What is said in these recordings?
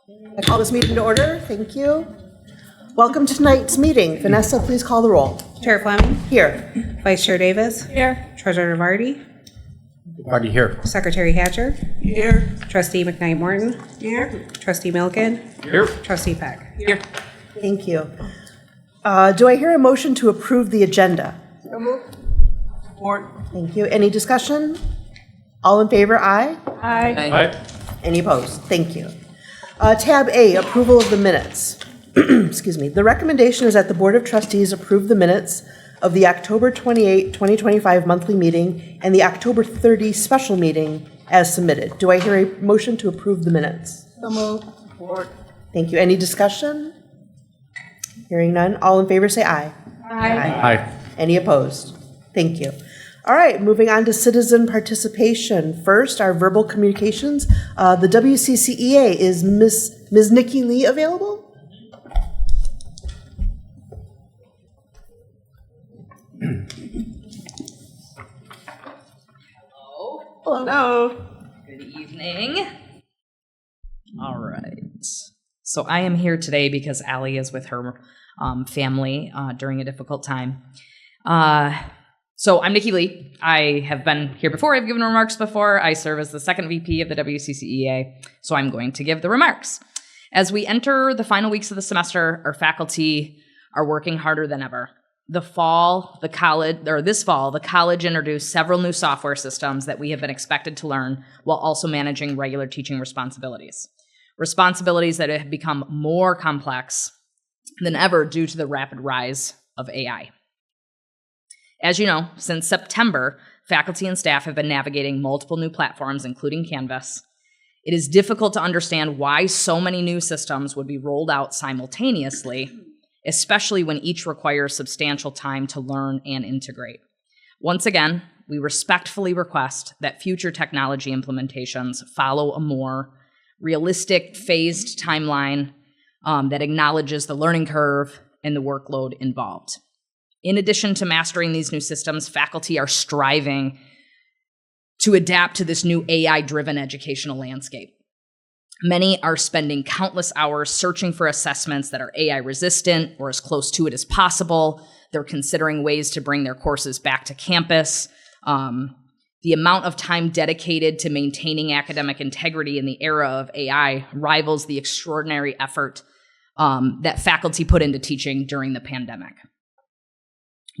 I call this meeting to order. Thank you. Welcome to tonight's meeting. Vanessa, please call the roll. Chair Fleming. Here. Vice Chair Davis. Here. Treasurer Vardy. Vardy here. Secretary Hatcher. Here. Trustee McKnight Morton. Here. Trustee Milken. Here. Trustee Peck. Here. Thank you. Do I hear a motion to approve the agenda? So moved. Support. Thank you. Any discussion? All in favor, aye. Aye. Aye. Any opposed? Thank you. Tab A, approval of the minutes. Excuse me. The recommendation is that the Board of Trustees approve the minutes of the October 28, 2025 monthly meeting and the October 30 special meeting as submitted. Do I hear a motion to approve the minutes? So moved. Support. Thank you. Any discussion? Hearing none. All in favor say aye. Aye. Any opposed? Thank you. All right, moving on to citizen participation. First, our verbal communications. The WCCEA, is Ms. Nikki Lee available? Hello. Good evening. All right. So I am here today because Allie is with her family during a difficult time. So I'm Nikki Lee. I have been here before. I've given remarks before. I serve as the second VP of the WCCEA, so I'm going to give the remarks. As we enter the final weeks of the semester, our faculty are working harder than ever. This fall, the college introduced several new software systems that we have been expected to learn while also managing regular teaching responsibilities. Responsibilities that have become more complex than ever due to the rapid rise of AI. As you know, since September, faculty and staff have been navigating multiple new platforms, including Canvas. It is difficult to understand why so many new systems would be rolled out simultaneously, especially when each requires substantial time to learn and integrate. Once again, we respectfully request that future technology implementations follow a more realistic, phased timeline that acknowledges the learning curve and the workload involved. In addition to mastering these new systems, faculty are striving to adapt to this new AI-driven educational landscape. Many are spending countless hours searching for assessments that are AI-resistant or as close to it as possible. They're considering ways to bring their courses back to campus. The amount of time dedicated to maintaining academic integrity in the era of AI rivals the extraordinary effort that faculty put into teaching during the pandemic.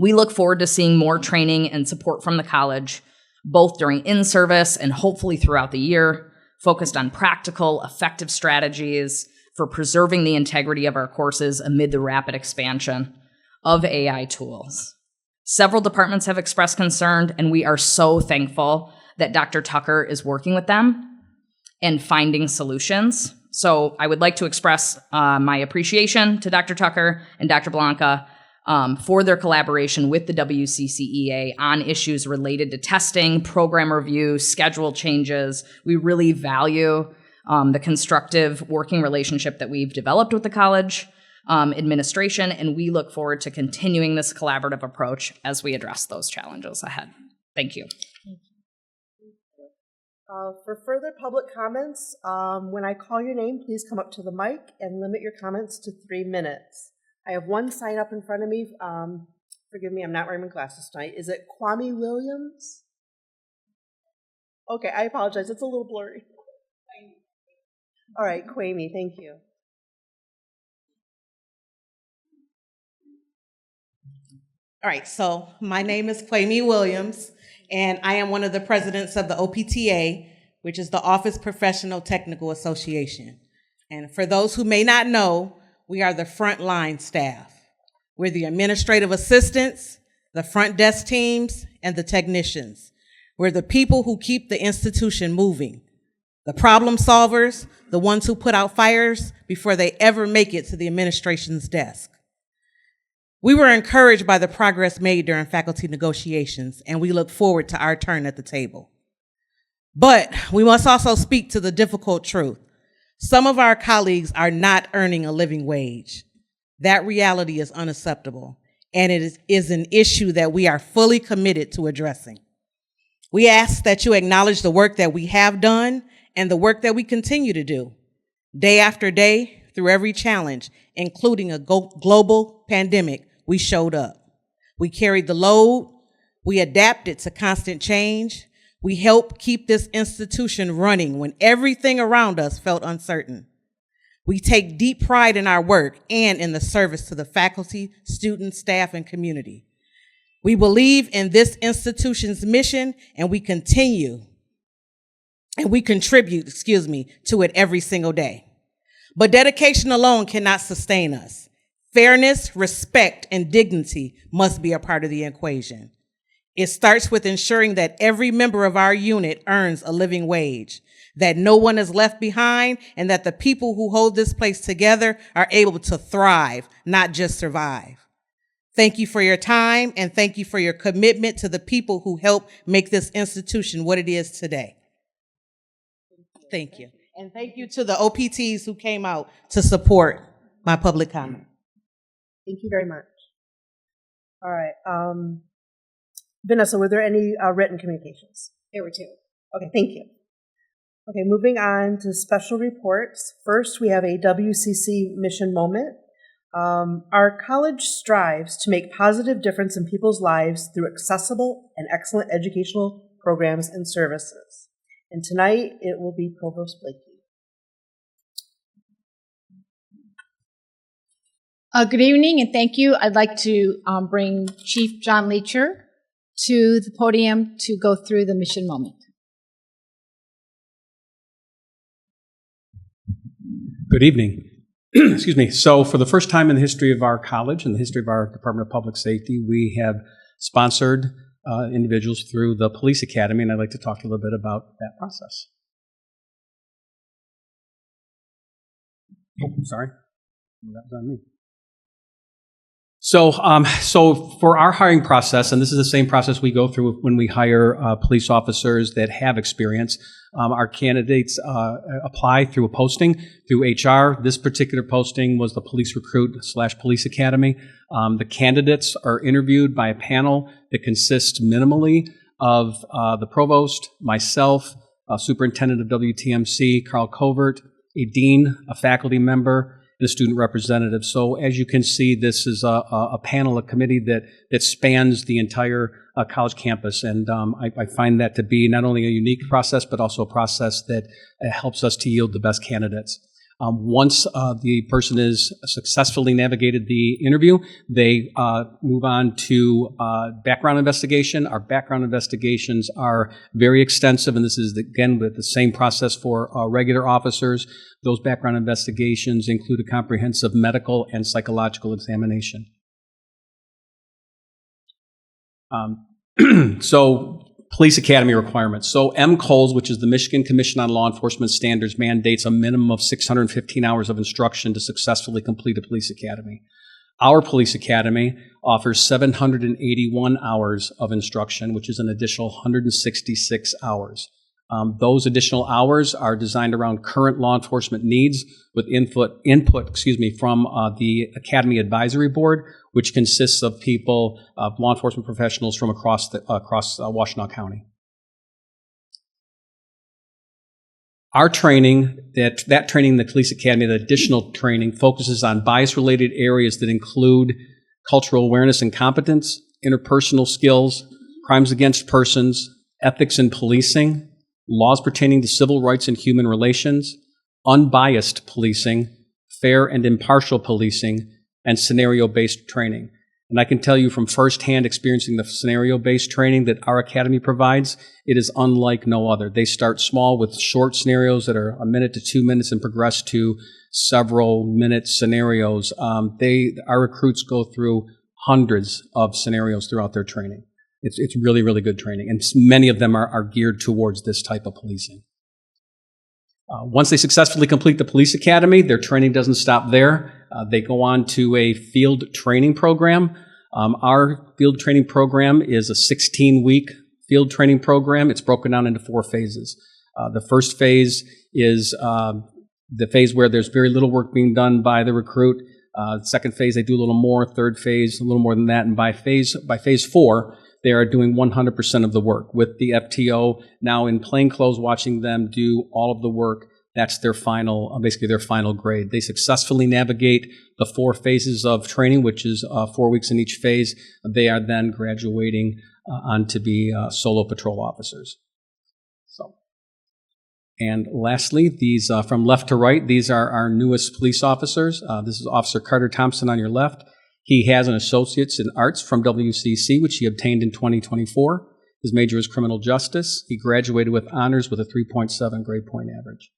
We look forward to seeing more training and support from the college, both during in-service and hopefully throughout the year, focused on practical, effective strategies for preserving the integrity of our courses amid the rapid expansion of AI tools. Several departments have expressed concern, and we are so thankful that Dr. Tucker is working with them and finding solutions. So I would like to express my appreciation to Dr. Tucker and Dr. Blanca for their collaboration with the WCCEA on issues related to testing, program review, schedule changes. We really value the constructive working relationship that we've developed with the college administration, and we look forward to continuing this collaborative approach as we address those challenges ahead. Thank you. For further public comments, when I call your name, please come up to the mic and limit your comments to 3 minutes. I have one sign up in front of me. Forgive me, I'm not wearing my glasses tonight. Is it Kwame Williams? Okay, I apologize. It's a little blurry. All right, Kwame, thank you. All right, so my name is Kwame Williams, and I am one of the presidents of the OPTA, which is the Office Professional Technical Association. And for those who may not know, we are the frontline staff. We're the administrative assistants, the front desk teams, and the technicians. We're the people who keep the institution moving, the problem solvers, the ones who put out fires before they ever make it to the administration's desk. We were encouraged by the progress made during faculty negotiations, and we look forward to our turn at the table. But we must also speak to the difficult truth. Some of our colleagues are not earning a living wage. That reality is unacceptable, and it is an issue that we are fully committed to addressing. We ask that you acknowledge the work that we have done and the work that we continue to do. Day after day, through every challenge, including a global pandemic, we showed up. We carried the load. We adapted to constant change. We helped keep this institution running when everything around us felt uncertain. We take deep pride in our work and in the service to the faculty, students, staff, and community. We believe in this institution's mission, and we contribute, to it every single day. But dedication alone cannot sustain us. Fairness, respect, and dignity must be a part of the equation. It starts with ensuring that every member of our unit earns a living wage, that no one is left behind, and that the people who hold this place together are able to thrive, not just survive. Thank you for your time, and thank you for your commitment to the people who help make this institution what it is today. Thank you. And thank you to the OPTs who came out to support my public comment. Thank you very much. All right. Vanessa, were there any written communications? There were 2. Okay, thank you. Okay, moving on to special reports. First, we have a WCC mission moment. Our college strives to make positive difference in people's lives through accessible and excellent educational programs and services. And tonight, it will be Provost Blakey. Good evening and thank you. I'd like to bring Chief John Leacher to the podium to go through the mission moment. Good evening. Excuse me. So for the first time in the history of our college and the history of our Department of Public Safety, we have sponsored individuals through the Police Academy, and I'd like to talk a little bit about that process. Oh, sorry. That was on me. So for our hiring process, and this is the same process we go through when we hire police officers that have experience, our candidates apply through a posting through HR. This particular posting was the Police Recruit / Police Academy. The candidates are interviewed by a panel that consists minimally of the provost, myself, superintendent of WTMC, Carl Covert, a dean, a faculty member, and a student representative. So as you can see, this is a panel, a committee that spans the entire college campus. And I find that to be not only a unique process, but also a process that helps us to yield the best candidates. Once the person is successfully navigated the interview, they move on to background investigation. Our background investigations are very extensive, and this is, again, with the same process for regular officers. Those background investigations include a comprehensive medical and psychological examination. So, Police Academy requirements. So MCOLS, which is the Michigan Commission on Law Enforcement Standards, mandates a minimum of 615 hours of instruction to successfully complete a police academy. Our police academy offers 781 hours of instruction, which is an additional 166 hours. Those additional hours are designed around current law enforcement needs with input from the Academy Advisory Board, which consists of people, law enforcement professionals from across Washtenaw County. Our training, that training in the Police Academy, the additional training, focuses on bias-related areas that include cultural awareness and competence, interpersonal skills, crimes against persons, ethics in policing, laws pertaining to civil rights and human relations, unbiased policing, fair and impartial policing, and scenario-based training. And I can tell you from firsthand experiencing the scenario-based training that our academy provides, it is unlike no other. They start small with short scenarios that are 1 minute to 2 minutes and progress to several minute scenarios. Our recruits go through hundreds of scenarios throughout their training. It's really, really good training, and many of them are geared towards this type of policing. Once they successfully complete the police academy, their training doesn't stop there. They go on to a field training program. Our field training program is a 16-week field training program. It's broken down into 4 phases. The first phase is the phase where there's very little work being done by the recruit. Second phase, they do a little more. Third phase, a little more than that. And by phase 4, they are doing 100% of the work with the FTO now in plain clothes watching them do all of the work That's their final, basically their final grade. They successfully navigate the 4 phases of training, which is 4 weeks in each phase. They are then graduating on to be solo patrol officers. So, and lastly, these from left to right, these are our newest police officers. This is Officer Carter Thompson on your left. He has an associate's in arts from WCC, which he obtained in 2024. His major is criminal justice. He graduated with honors with a 3.7 grade point average.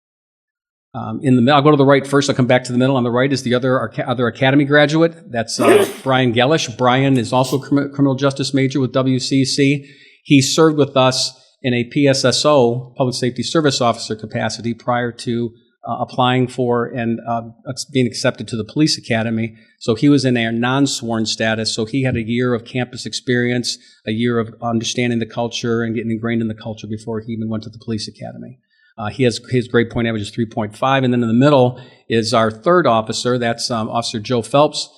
In the middle, I'll go to the right first. I'll come back to the middle. On the right is the other academy graduate. That's Brian Gellish. Brian is also a criminal justice major with WCC. He served with us in a PSSO, Public Safety Service Officer capacity prior to applying for and being accepted to the police academy. So he was in a non-sworn status. So he had a year of campus experience, a year of understanding the culture and getting ingrained in the culture before he even went to the police academy. His grade point average is 3.5. And then in the middle is our third officer. That's Officer Joe Phelps.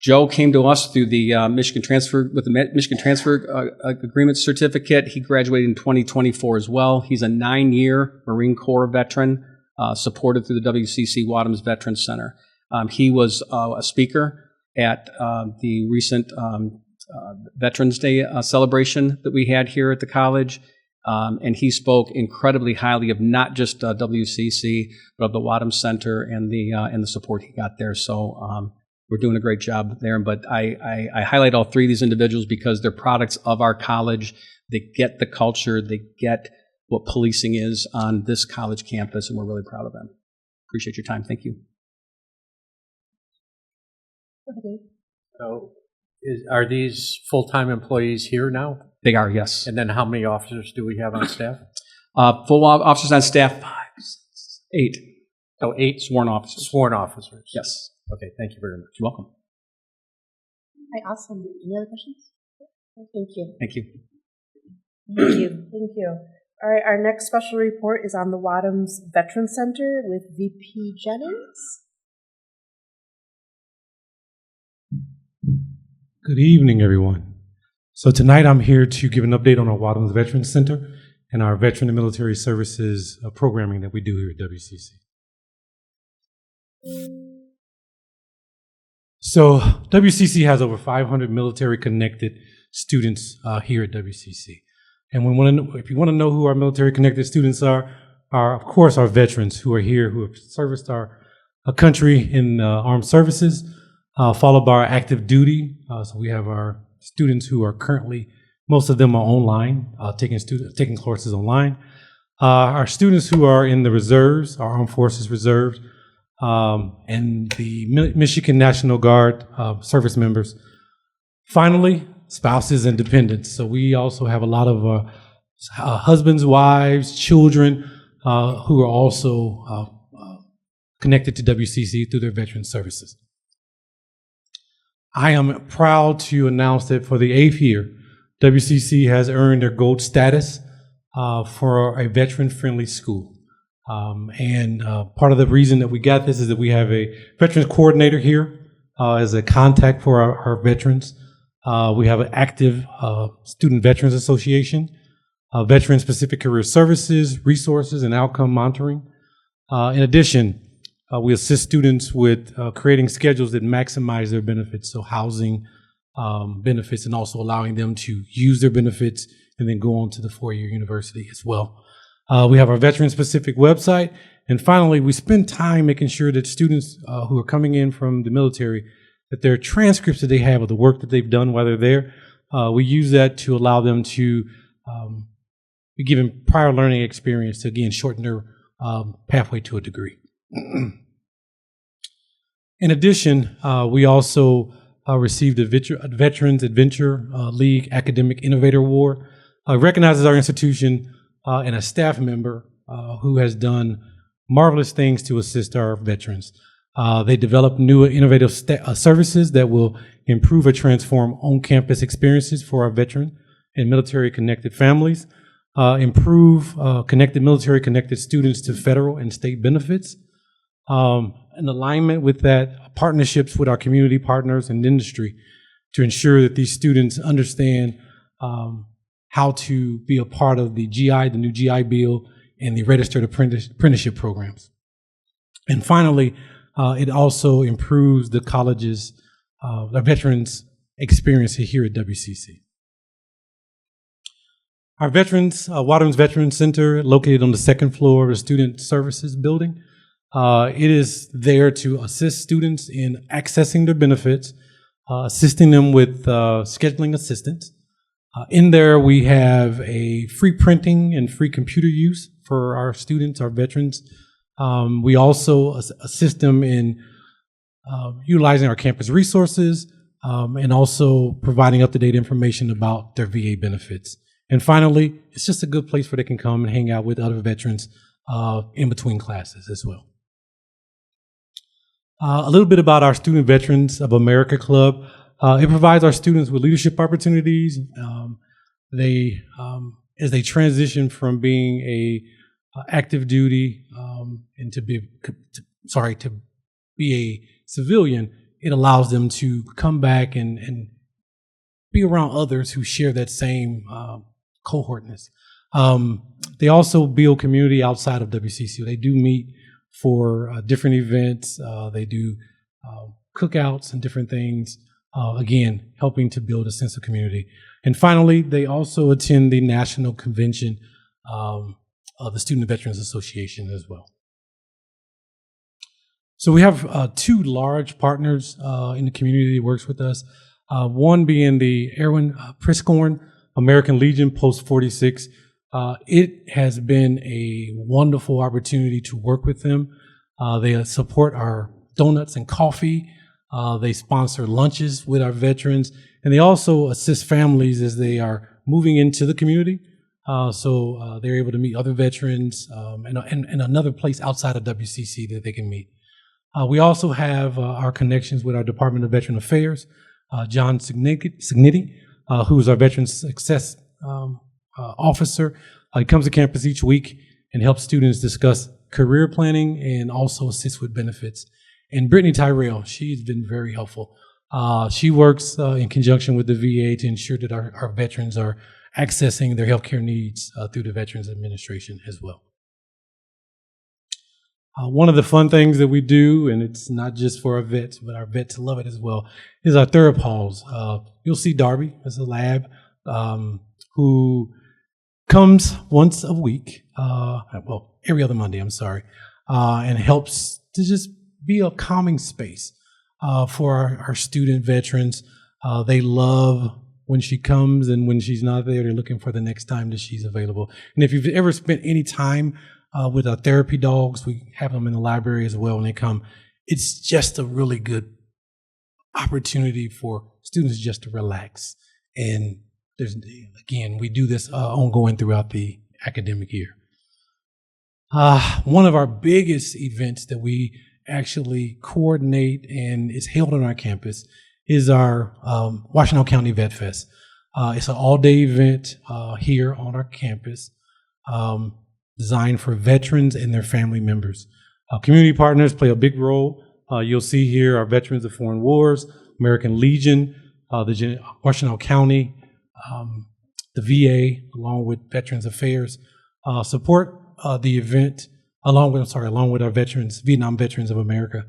Joe came to us through the Michigan Transfer, with the Michigan Transfer Agreement Certificate. He graduated in 2024 as well. He's a 9-year Marine Corps veteran, supported through the WCC Wadhams Veterans Center. He was a speaker at the recent Veterans Day celebration that we had here at the college. And he spoke incredibly highly of not just WCC, but of the Wadhams Center and the support he got there. So we're doing a great job there. But I highlight all 3 of these individuals because they're products of our college. They get the culture. They get what policing is on this college campus, and we're really proud of them. Appreciate your time. Thank you. So, are these full-time employees here now? They are, yes. And then how many officers do we have on staff? Full officers on staff, 5, 6, 8. So 8 Sworn officers. sworn officers. Yes. Okay, thank you very much. You're welcome. Hi, awesome. Any other questions? Thank you. Thank you. Thank you. Thank you. All right, our next special report is on the Wadhams Veterans Center with VP Jennings. Good evening, everyone. So tonight I'm here to give an update on our Wadhams Veterans Center and our Veteran and Military Services programming that we do here at WCC. So WCC has over 500 military-connected students here at WCC. And if you want to know who our military-connected students are of course our veterans who are here, who have serviced our country in armed services, followed by our active duty. So we have our students who are currently, most of them are online, taking courses online. Our students who are in the reserves, our Armed Forces Reserves, and the Michigan National Guard service members. Finally, spouses and dependents. So we also have a lot of husbands, wives, children who are also connected to WCC through their veteran services. I am proud to announce that for the 8th year, WCC has earned their gold status for a veteran-friendly school. And part of the reason that we got this is that we have a veterans coordinator here as a contact for our veterans. We have an active Student Veterans Association, veteran-specific career services, resources, and outcome monitoring. In addition, we assist students with creating schedules that maximize their benefits, so housing benefits, and also allowing them to use their benefits and then go on to the 4-year university as well. We have our veteran-specific website. And finally, we spend time making sure that students who are coming in from the military, that their transcripts that they have of the work that they've done while they're there, we use that to allow them to be given prior learning experience to, again, shorten their pathway to a degree. In addition, we also received a Veterans Adventure League Academic Innovator Award. Recognizes our institution and a staff member who has done marvelous things to assist our veterans. They develop new innovative services that will improve or transform on-campus experiences for our veteran and military-connected families, improve military-connected students to federal and state benefits. In alignment with that, partnerships with our community partners and industry to ensure that these students understand how to be a part of the new GI Bill, and the registered apprenticeship programs. And finally, it also improves the college's the veterans experience here at WCC. Our Waterman's Veterans Center, located on the second floor of the Student Services Building. It is there to assist students in accessing their benefits, assisting them with scheduling assistance. In there, we have a free printing and free computer use for our students, our veterans. We also assist them in utilizing our campus resources and also providing up-to-date information about their VA benefits. And finally, it's just a good place where they can come and hang out with other veterans in between classes as well. A little bit about our Student Veterans of America Club. It provides our students with leadership opportunities. As they transition from being a active duty and to be a civilian, it allows them to come back and be around others who share that same cohortness. They also build community outside of WCC. They do meet for different events. They do cookouts and different things, again, helping to build a sense of community. And finally, they also attend the national convention of the Student Veterans Association as well. So we have two large partners in the community that works with us. One being the Erwin Priscorn American Legion Post 46. It has been a wonderful opportunity to work with them. They support our donuts and coffee. They sponsor lunches with our veterans, and they also assist families as they are moving into the community. So they're able to meet other veterans and another place outside of WCC that they can meet. We also have our connections with our Department of Veteran Affairs, John Signiti, who is our Veteran Success Officer. He comes to campus each week and helps students discuss career planning and also assists with benefits. And Brittany Tyrell, she's been very helpful. She works in conjunction with the VA to ensure that our veterans are accessing their healthcare needs through the Veterans Administration as well. One of the fun things that we do, and it's not just for our vets, but our vets love it as well, is our TheraPauls. You'll see Darby as a lab who comes once a week, every other Monday, and helps to just be a calming space for our student veterans. They love when she comes, and when she's not there, they're looking for the next time that she's available. And if you've ever spent any time with our therapy dogs, we have them in the library as well when they come. It's just a really good opportunity for students just to relax. And we do this ongoing throughout the academic year. One of our biggest events that we actually coordinate and is held on our campus is our Washtenaw County Vet Fest. It's an all-day event here on our campus, designed for veterans and their family members. Community partners play a big role. You'll see here our Veterans of Foreign Wars, American Legion, the Washtenaw County, the VA, along with Veterans Affairs, support the event along with our veterans, Vietnam Veterans of America.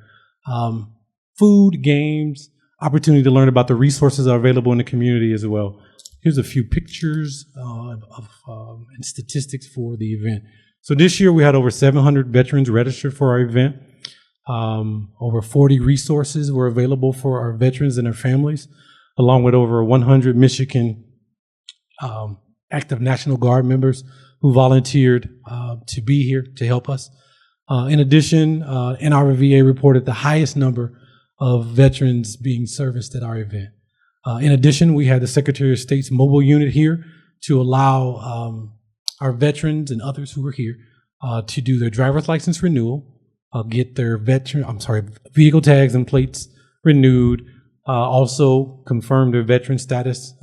Food, games, opportunity to learn about the resources that are available in the community as well. Here's a few pictures and statistics for the event. So this year we had over 700 veterans registered for our event. Over 40 resources were available for our veterans and their families, along with over 100 Michigan active National Guard members who volunteered to be here to help us. In addition, NRVA reported the highest number of veterans being serviced at our event. In addition, we had the Secretary of State's mobile unit here to allow our veterans and others who were here to do their driver's license renewal, get their vehicle tags and plates renewed, also confirm their veteran status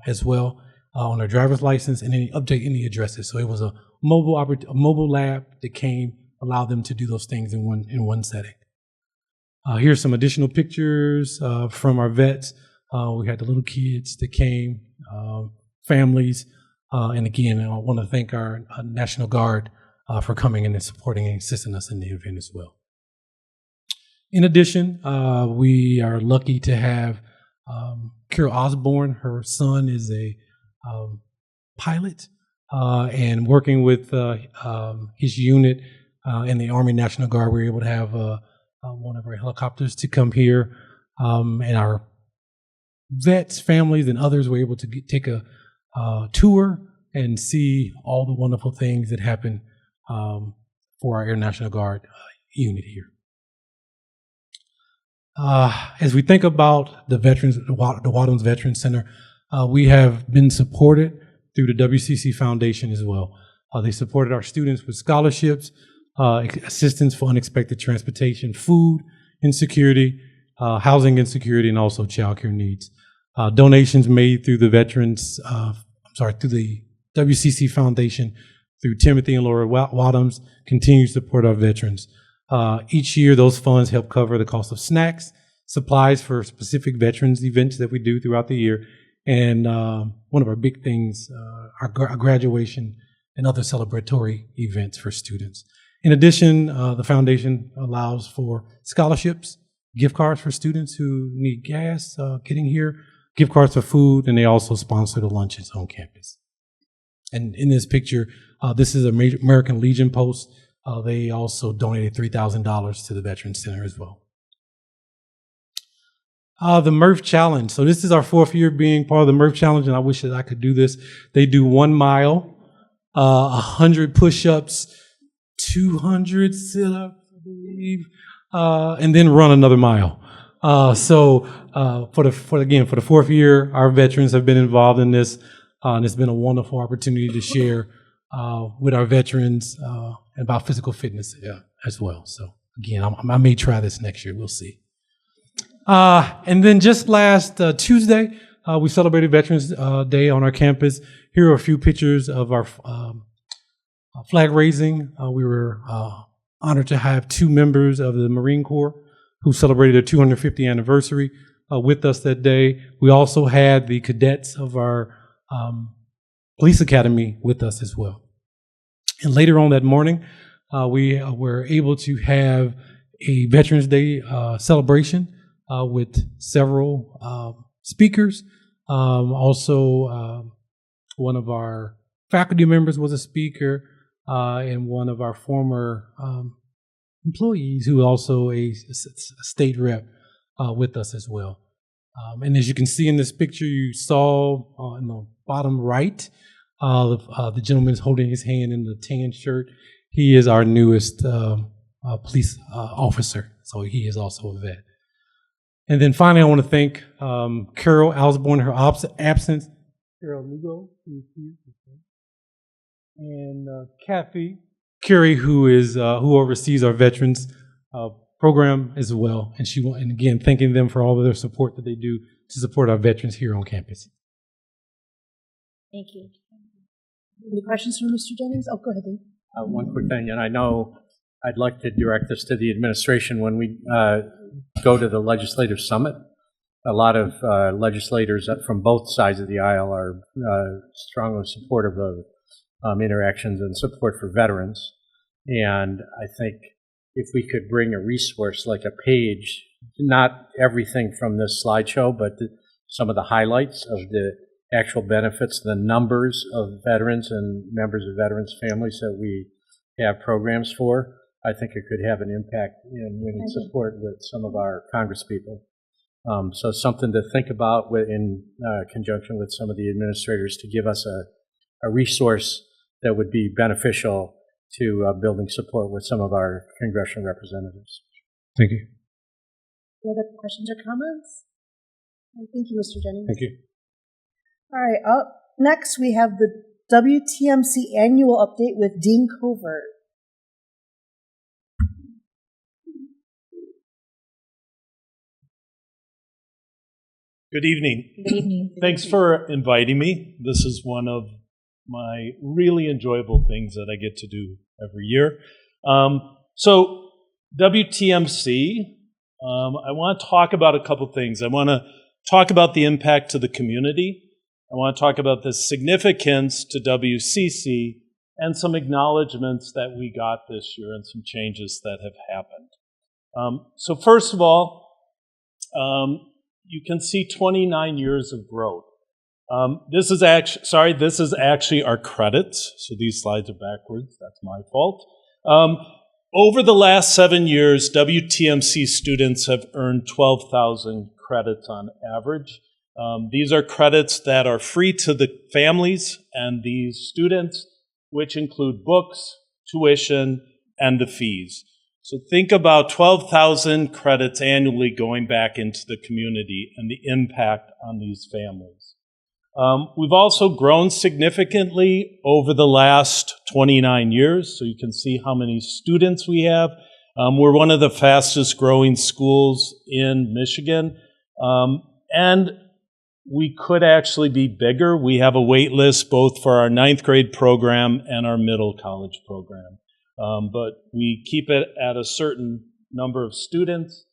as well on their driver's license, and then update any addresses. So it was a mobile lab that allowed them to do those things in one setting. Here's some additional pictures from our vets. We had the little kids that came, families, and again, I want to thank our National Guard for coming in and supporting and assisting us in the event as well. In addition, we are lucky to have Carol Osborne. Her son is a pilot, and working with his unit in the Army National Guard, we were able to have one of our helicopters to come here, and our vets, families, and others were able to take a tour and see all the wonderful things that happen for our Air National Guard unit here. As we think about the veterans, the Wadhams Veterans Center, we have been supported through the WCC Foundation as well. They supported our students with scholarships, assistance for unexpected transportation, food insecurity, housing insecurity, and also child care needs. Donations made through the through the WCC Foundation, through Timothy and Laura Wadhams, continue to support our veterans. Each year, those funds help cover the cost of snacks, supplies for specific veterans events that we do throughout the year, and one of our big things, our graduation and other celebratory events for students. In addition, the foundation allows for scholarships, gift cards for students who need gas getting here, gift cards for food, and they also sponsor the lunches on campus. And in this picture, this is a American Legion post. They also donated $3,000 to the Veterans Center as well. The Murph Challenge. So this is our 4th year being part of the Murph Challenge, and I wish that I could do this. They do 1 mile, 100 push-ups, 200 sit-ups, I believe, and then run another mile. So for the 4th year, our veterans have been involved in this, and it's been a wonderful opportunity to share with our veterans about physical fitness as well. So again, I may try this next year. We'll see. And then just last Tuesday, we celebrated Veterans Day on our campus. Here are a few pictures of our flag raising. We were honored to have 2 members of the Marine Corps who celebrated their 250th anniversary with us that day. We also had the cadets of our police academy with us as well. And later on that morning, we were able to have a Veterans Day celebration with several speakers. Also, one of our faculty members was a speaker, and one of our former employees who also a state rep with us as well. And as you can see in this picture, you saw in the bottom right, the gentleman is holding his hand in the tan shirt. He is our newest police officer, so he is also a vet. And then finally, I want to thank Carol Osborne in her absence, Carol Lugo, who's here, and Kathy Curie, who oversees our veterans program as well. And again, thanking them for all of their support that they do to support our veterans here on campus. Thank you. Any questions from Mr. Jennings? Oh, go ahead, Dave. One quick thing, and I know I'd like to direct this to the administration when we go to the legislative summit. A lot of legislators from both sides of the aisle are strongly supportive of interactions and support for veterans. And I think if we could bring a resource like a page, not everything from this slideshow, but some of the highlights of the actual benefits, the numbers of veterans and members of veterans' families that we have programs for, I think it could have an impact in winning support with some of our congresspeople. So something to think about in conjunction with some of the administrators to give us a resource that would be beneficial to building support with some of our congressional representatives. Thank you. Any other questions or comments? Thank you, Mr. Jennings. Thank you. All right, up next we have the WTMC annual update with Dean Covert. Good evening. Good evening. Thanks for inviting me. This is one of my really enjoyable things that I get to do every year. So WTMC, I want to talk about a couple things. I want to talk about the impact to the community. I want to talk about the significance to WCC and some acknowledgments that we got this year and some changes that have happened. So first of all, you can see 29 years of growth. This is actually our credits. So these slides are backwards. That's my fault. Over the last 7 years, WTMC students have earned 12,000 credits on average. These are credits that are free to the families and these students, which include books, tuition, and the fees. So think about 12,000 credits annually going back into the community and the impact on these families. We've also grown significantly over the last 29 years, so you can see how many students we have. We're one of the fastest growing schools in Michigan, and we could actually be bigger. We have a wait list both for our 9th grade program and our middle college program. But we keep it at a certain number of students,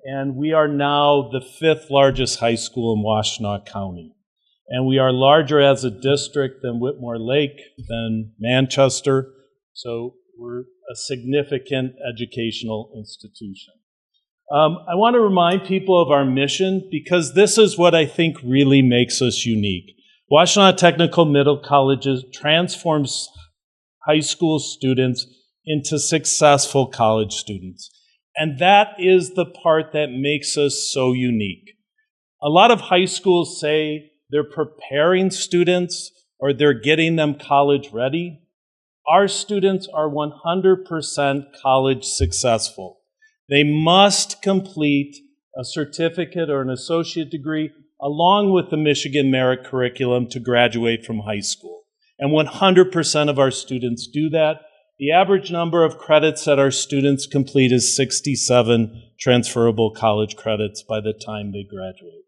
and we are now the 5th largest high school in Washtenaw County. And we are larger as a district than Whitmore Lake, than Manchester, so we're a significant educational institution. I want to remind people of our mission because this is what I think really makes us unique. Washtenaw Technical Middle Colleges transforms high school students into successful college students. And that is the part that makes us so unique. A lot of high schools say they're preparing students or they're getting them college ready. Our students are 100% college successful. They must complete a certificate or an associate degree along with the Michigan Merit Curriculum to graduate from high school. And 100% of our students do that. The average number of credits that our students complete is 67 transferable college credits by the time they graduate.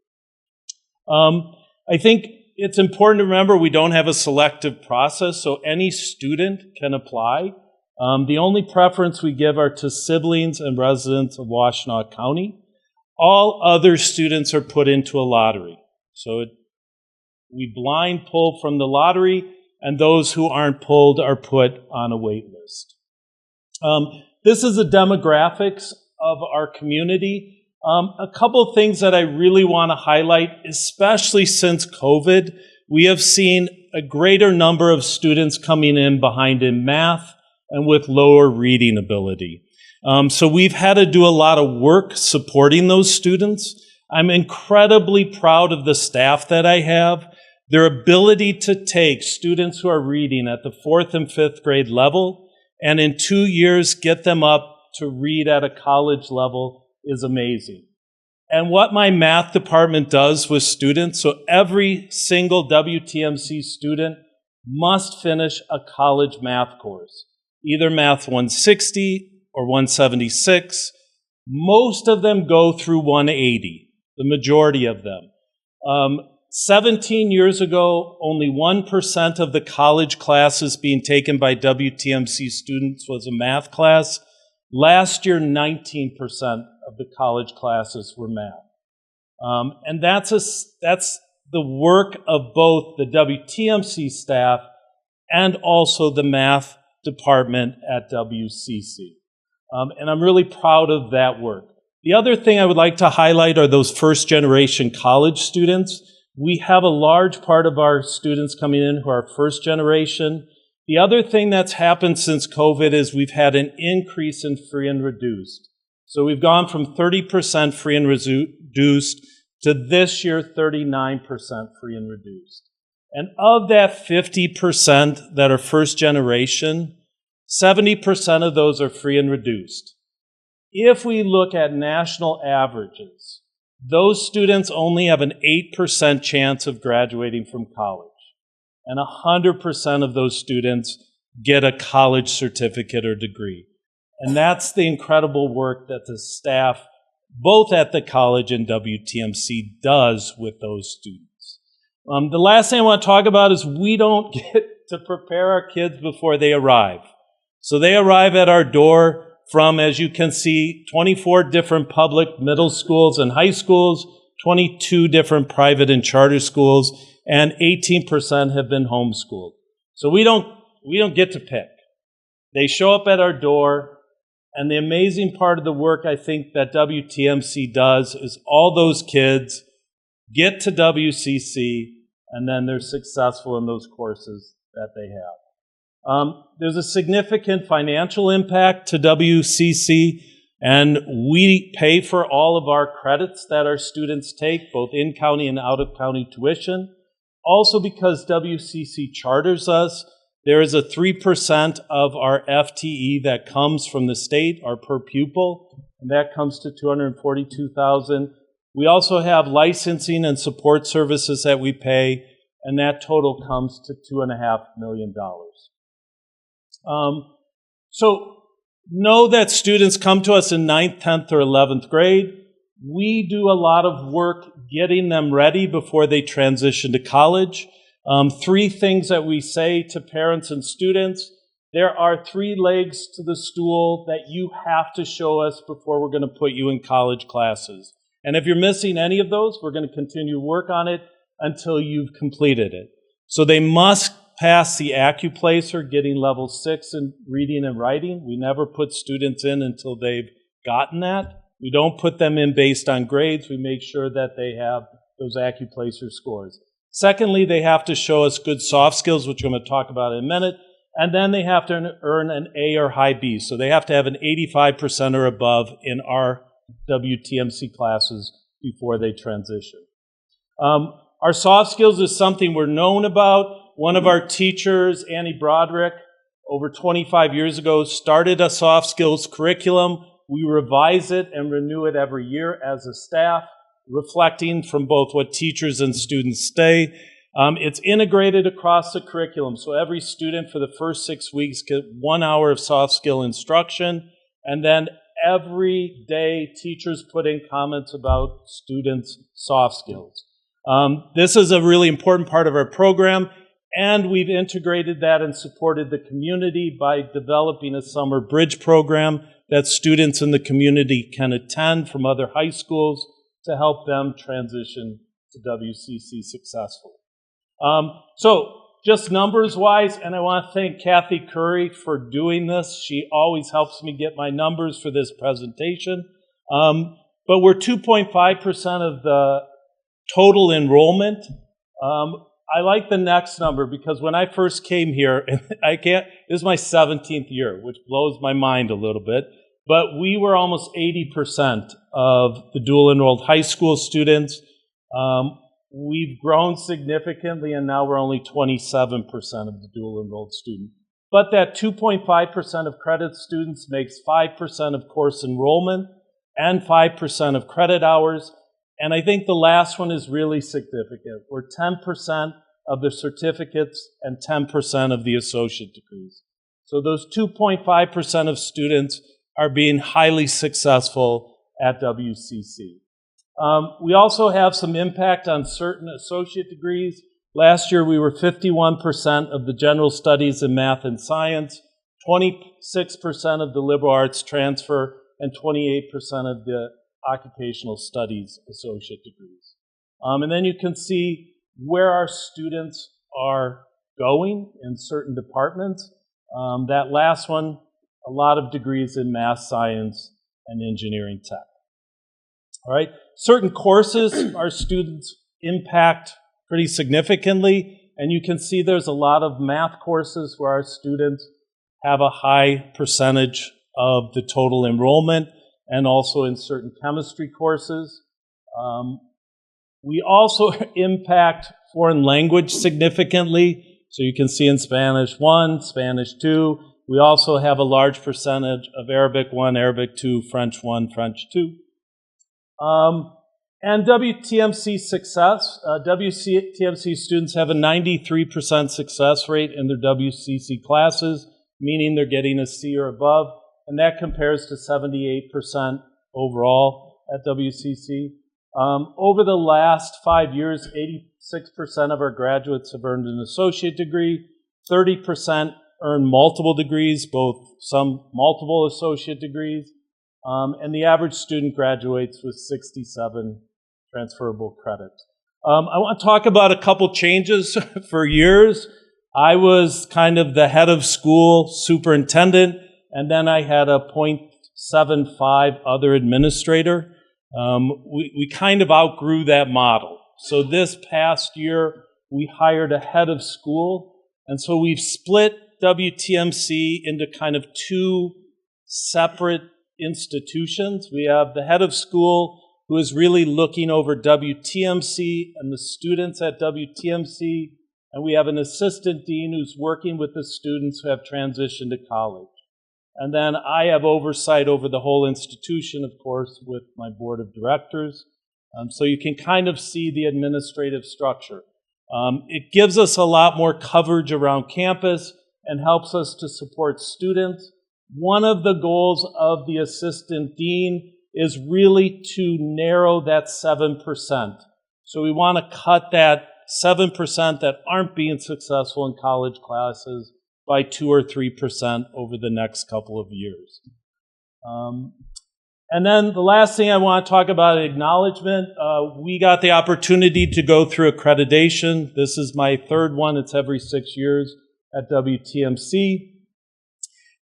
I think it's important to remember we don't have a selective process, so any student can apply. The only preference we give are to siblings and residents of Washtenaw County. All other students are put into a lottery. So we blind pull from the lottery, and those who aren't pulled are put on a wait list. This is the demographics of our community. A couple things that I really want to highlight, especially since COVID, we have seen a greater number of students coming in behind in math and with lower reading ability. So we've had to do a lot of work supporting those students. I'm incredibly proud of the staff that I have. Their ability to take students who are reading at the 4th and 5th grade level and in 2 years get them up to read at a college level is amazing. And what my math department does with students, so every single WTMC student must finish a college math course, either Math 160 or 176. Most of them go through 180, the majority of them. 17 years ago, only 1% of the college classes being taken by WTMC students was a math class. Last year, 19% of the college classes were math. And that's the work of both the WTMC staff and also the math department at WCC. And I'm really proud of that work. The other thing I would like to highlight are those first-generation college students. We have a large part of our students coming in who are first generation. The other thing that's happened since COVID is we've had an increase in free and reduced. So we've gone from 30% free and reduced to this year 39% free and reduced. And of that 50% that are first generation, 70% of those are free and reduced. If we look at national averages, those students only have an 8% chance of graduating from college. And 100% of those students get a college certificate or degree. And that's the incredible work that the staff, both at the college and WTMC, does with those students. The last thing I want to talk about is we don't get to prepare our kids before they arrive. So they arrive at our door from, as you can see, 24 different public middle schools and high schools, 22 different private and charter schools, and 18% have been homeschooled. So we don't get to pick. They show up at our door, And the amazing part of the work I think that WTMC does is all those kids get to WCC and then they're successful in those courses that they have. There's a significant financial impact to WCC, and we pay for all of our credits that our students take, both in-county and out-of-county tuition. Also, because WCC charters us, there is a 3% of our FTE that comes from the state, our per pupil, and that comes to $242,000. We also have licensing and support services that we pay, and that total comes to $2.5 million. So know that students come to us in 9th, 10th, or 11th grade. We do a lot of work getting them ready before they transition to college. 3 things that we say to parents and students: there are 3 legs to the stool that you have to show us before we're going to put you in college classes. And if you're missing any of those, we're going to continue to work on it until you've completed it. So they must pass the AccuPlacer, getting level 6 in reading and writing. We never put students in until they've gotten that. We don't put them in based on grades. We make sure that they have those AccuPlacer scores. Secondly, they have to show us good soft skills, which I'm going to talk about in a minute. And then they have to earn an A or high B. So they have to have an 85% or above in our WTMC classes before they transition. Our soft skills is something we're known about. One of our teachers, Annie Broderick, over 25 years ago, started a soft skills curriculum. We revise it and renew it every year as a staff, reflecting from both what teachers and students say. It's integrated across the curriculum, so every student for the first 6 weeks get 1 hour of soft skill instruction, and then every day teachers put in comments about students' soft skills. This is a really important part of our program, and we've integrated that and supported the community by developing a summer bridge program that students in the community can attend from other high schools to help them transition to WCC successfully. So just numbers-wise, and I want to thank Kathy Curry for doing this. She always helps me get my numbers for this presentation. But we're 2.5% of the total enrollment. I like the next number because when I first came here, this is my 17th year, which blows my mind a little bit, but we were almost 80% of the dual enrolled high school students. We've grown significantly, and now we're only 27% of the dual enrolled student. But that 2.5% of credit students makes 5% of course enrollment and 5% of credit hours. And I think the last one is really significant. We're 10% of the certificates and 10% of the associate degrees. So those 2.5% of students are being highly successful at WCC. We also have some impact on certain associate degrees. Last year we were 51% of the general studies in math and science, 26% of the liberal arts transfer, and 28% of the occupational studies associate degrees. And then you can see where our students are going in certain departments. That last one, a lot of degrees in math, science, and engineering tech. All right, certain courses our students impact pretty significantly, and you can see there's a lot of math courses where our students have a high percentage of the total enrollment, and also in certain chemistry courses. We also impact foreign language significantly, so you can see in Spanish 1, Spanish 2. We also have a large percentage of Arabic 1, Arabic 2, French 1, French 2. And WTMC success. WTMC students have a 93% success rate in their WCC classes, meaning they're getting a C or above, and that compares to 78% overall at WCC. Over the last 5 years, 86% of our graduates have earned an associate degree, 30% earn multiple degrees, some multiple associate degrees, and the average student graduates with 67 transferable credits. I want to talk about a couple changes. For years, I was kind of the head of school superintendent, and then I had a point 7-5 other administrator. We kind of outgrew that model. So this past year, we hired a head of school, and so we've split WTMC into kind of two separate institutions. We have the head of school who is really looking over WTMC and the students at WTMC, and we have an assistant dean who's working with the students who have transitioned to college. And then I have oversight over the whole institution, of course, with my board of directors. So you can kind of see the administrative structure. It gives us a lot more coverage around campus and helps us to support students. One of the goals of the assistant dean is really to narrow that 7%. So we want to cut that 7% that aren't being successful in college classes by 2 or 3% over the next couple of years. And then the last thing I want to talk about is acknowledgement. We got the opportunity to go through accreditation. This is my third one. It's every 6 years at WTMC.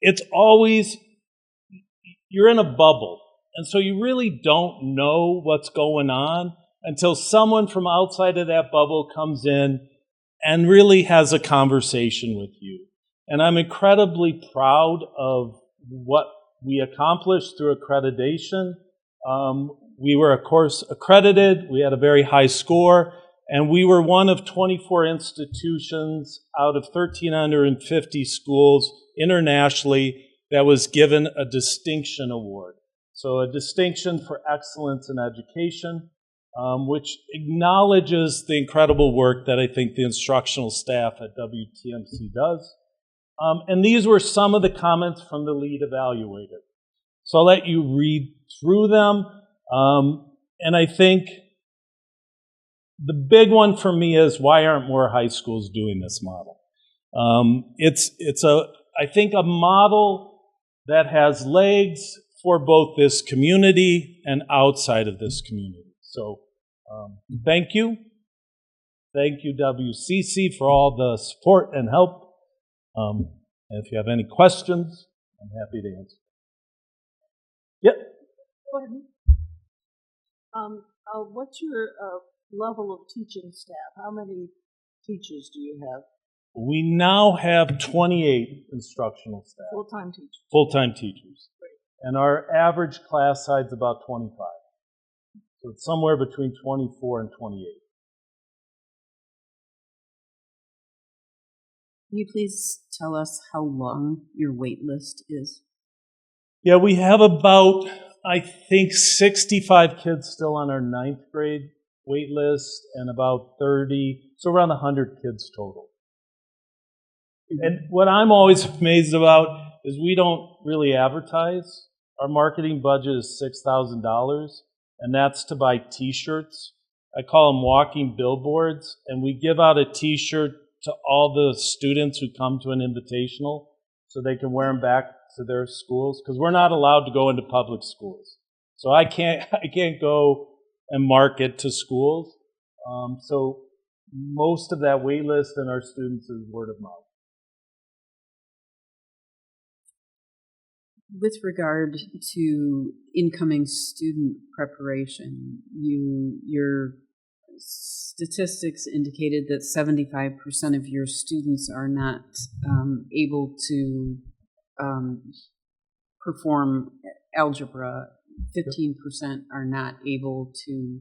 It's always, you're in a bubble. And so you really don't know what's going on until someone from outside of that bubble comes in and really has a conversation with you. And I'm incredibly proud of what we accomplished through accreditation. We were, of course, accredited. We had a very high score. And we were one of 24 institutions out of 1,350 schools internationally that was given a distinction award. So a distinction for excellence in education, which acknowledges the incredible work that I think the instructional staff at WTMC does. And these were some of the comments from the lead evaluator. So I'll let you read through them. And I think the big one for me is, why aren't more high schools doing this model? I think a model that has legs for both this community and outside of this community. So thank you. Thank you, WCC, for all the support and help. And if you have any questions, I'm happy to answer. Yep. Go ahead. What's your level of teaching staff? How many teachers do you have? We now have 28 instructional staff. Full-time teachers. Full-time teachers. Great. And our average class size is about 25. So it's somewhere between 24 and 28. Can you please tell us how long your wait list is? Yeah, we have about, I think, 65 kids still on our 9th grade wait list and about 30, so around 100 kids total. And what I'm always amazed about is we don't really advertise. Our marketing budget is $6,000, and that's to buy T-shirts. I call them walking billboards, and we give out a T-shirt to all the students who come to an invitational so they can wear them back to their schools, because we're not allowed to go into public schools. So I can't go and market to schools. So most of that wait list and our students is word of mouth. With regard to incoming student preparation, your statistics indicated that 75% of your students are not able to perform algebra. 15% are not able to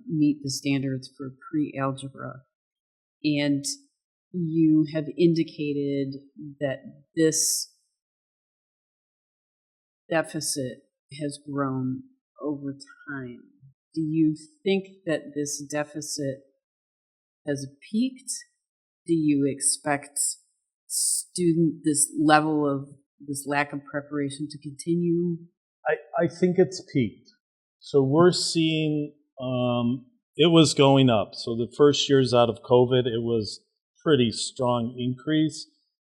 meet the standards for pre-algebra. And you have indicated that this deficit has grown over time. Do you think that this deficit has peaked? Do you expect this lack of preparation to continue? I think it's peaked. So we're seeing it was going up. So the first years out of COVID, it was pretty strong increase.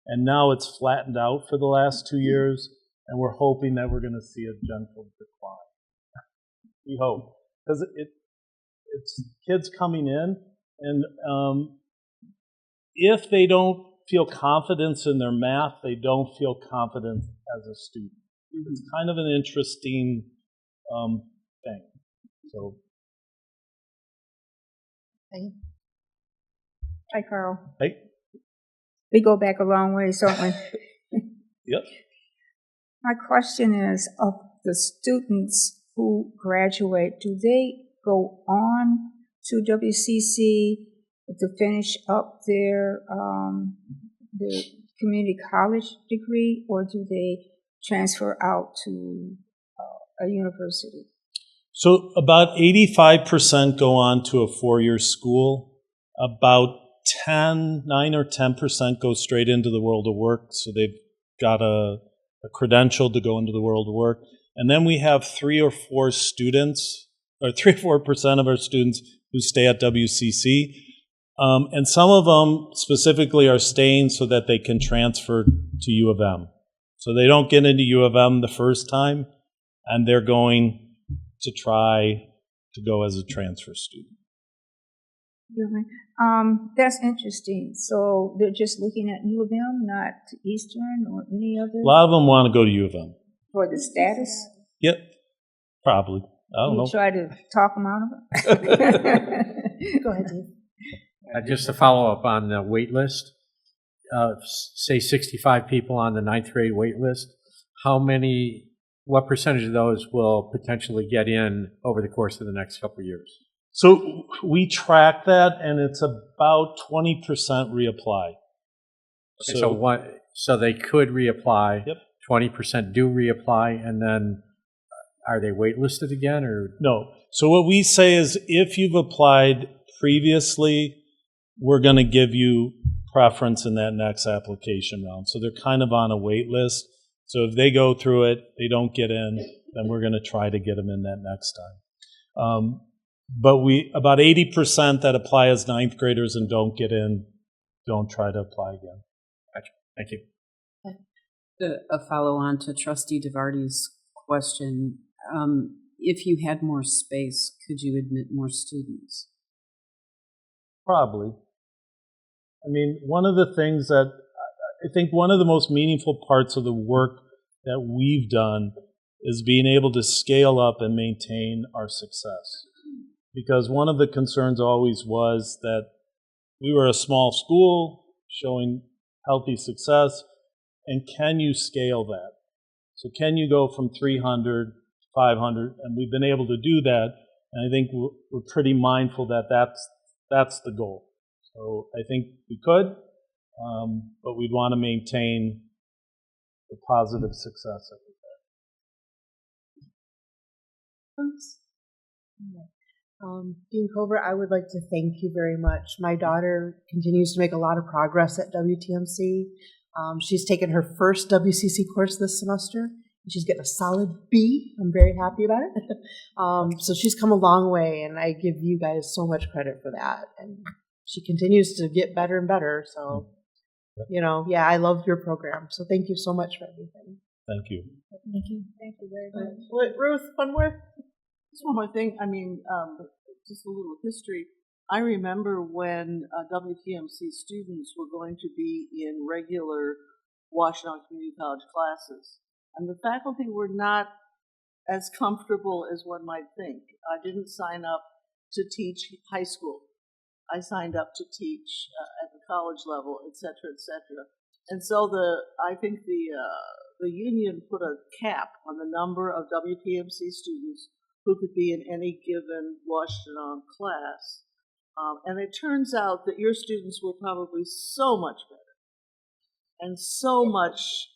And now it's flattened out for the last 2 years. And we're hoping that we're going to see a gentle decline. We hope. Because it's kids coming in, and if they don't feel confidence in their math, they don't feel confident as a student. It's kind of an interesting thing. So, Hi, Carl. hey, We go back a long way, don't we? yep. My question is, of the students who graduate, do they go on to WCC to finish up their community college degree, or do they transfer out to a university? So about 85% go on to a four-year school. About 9 or 10% go straight into the world of work. So they've got a credential to go into the world of work. And then we have 3 or 4 students, or 3 or 4% of our students who stay at WCC. And some of them specifically are staying so that they can transfer to U of M. So they don't get into U of M the first time, and they're going to try to go as a transfer student. That's interesting. So they're just looking at U of M, not Eastern or any other? A lot of them want to go to U of M. For the status? Yep, probably. I don't know. You try to talk them out of it? Go ahead, Dave. Just to follow up on the wait list, say 65 people on the 9th grade wait list, what percentage of those will potentially get in over the course of the next couple of years? So we track that, and it's about 20% reapply. So they could reapply. Yep. 20% do reapply, and then are they waitlisted again, or no? So what we say is, if you've applied previously, we're going to give you preference in that next application round. So they're kind of on a wait list. So if they go through it, they don't get in, then we're going to try to get them in that next time. But about 80% that apply as 9th graders and don't get in, don't try to apply again. Gotcha. Thank you. A follow-on to Trustee DeVarty's question, if you had more space, could you admit more students? Probably. I mean, one of the things that I think one of the most meaningful parts of the work that we've done is being able to scale up and maintain our success. Because one of the concerns always was that we were a small school showing healthy success, and can you scale that? So can you go from 300 to 500? And we've been able to do that, and I think we're pretty mindful that that's the goal. So I think we could, but we'd want to maintain the positive success that we've had. Dean Cover, I would like to thank you very much. My daughter continues to make a lot of progress at WTMC. She's taken her first WCC course this semester, and she's getting a solid B. I'm very happy about it. So she's come a long way, and I give you guys so much credit for that. And she continues to get better and better. So, I love your program. So thank you so much for everything. Thank you. Thank you. Thank you very much. Ruth, one more thing. I mean, just a little history. I remember when WTMC students were going to be in regular Washtenaw Community College classes, and the faculty were not as comfortable as one might think. I didn't sign up to teach high school. I signed up to teach at the college level, et cetera, et cetera. And so I think the union put a cap on the number of WTMC students who could be in any given Washtenaw class. And it turns out that your students were probably so much better and so much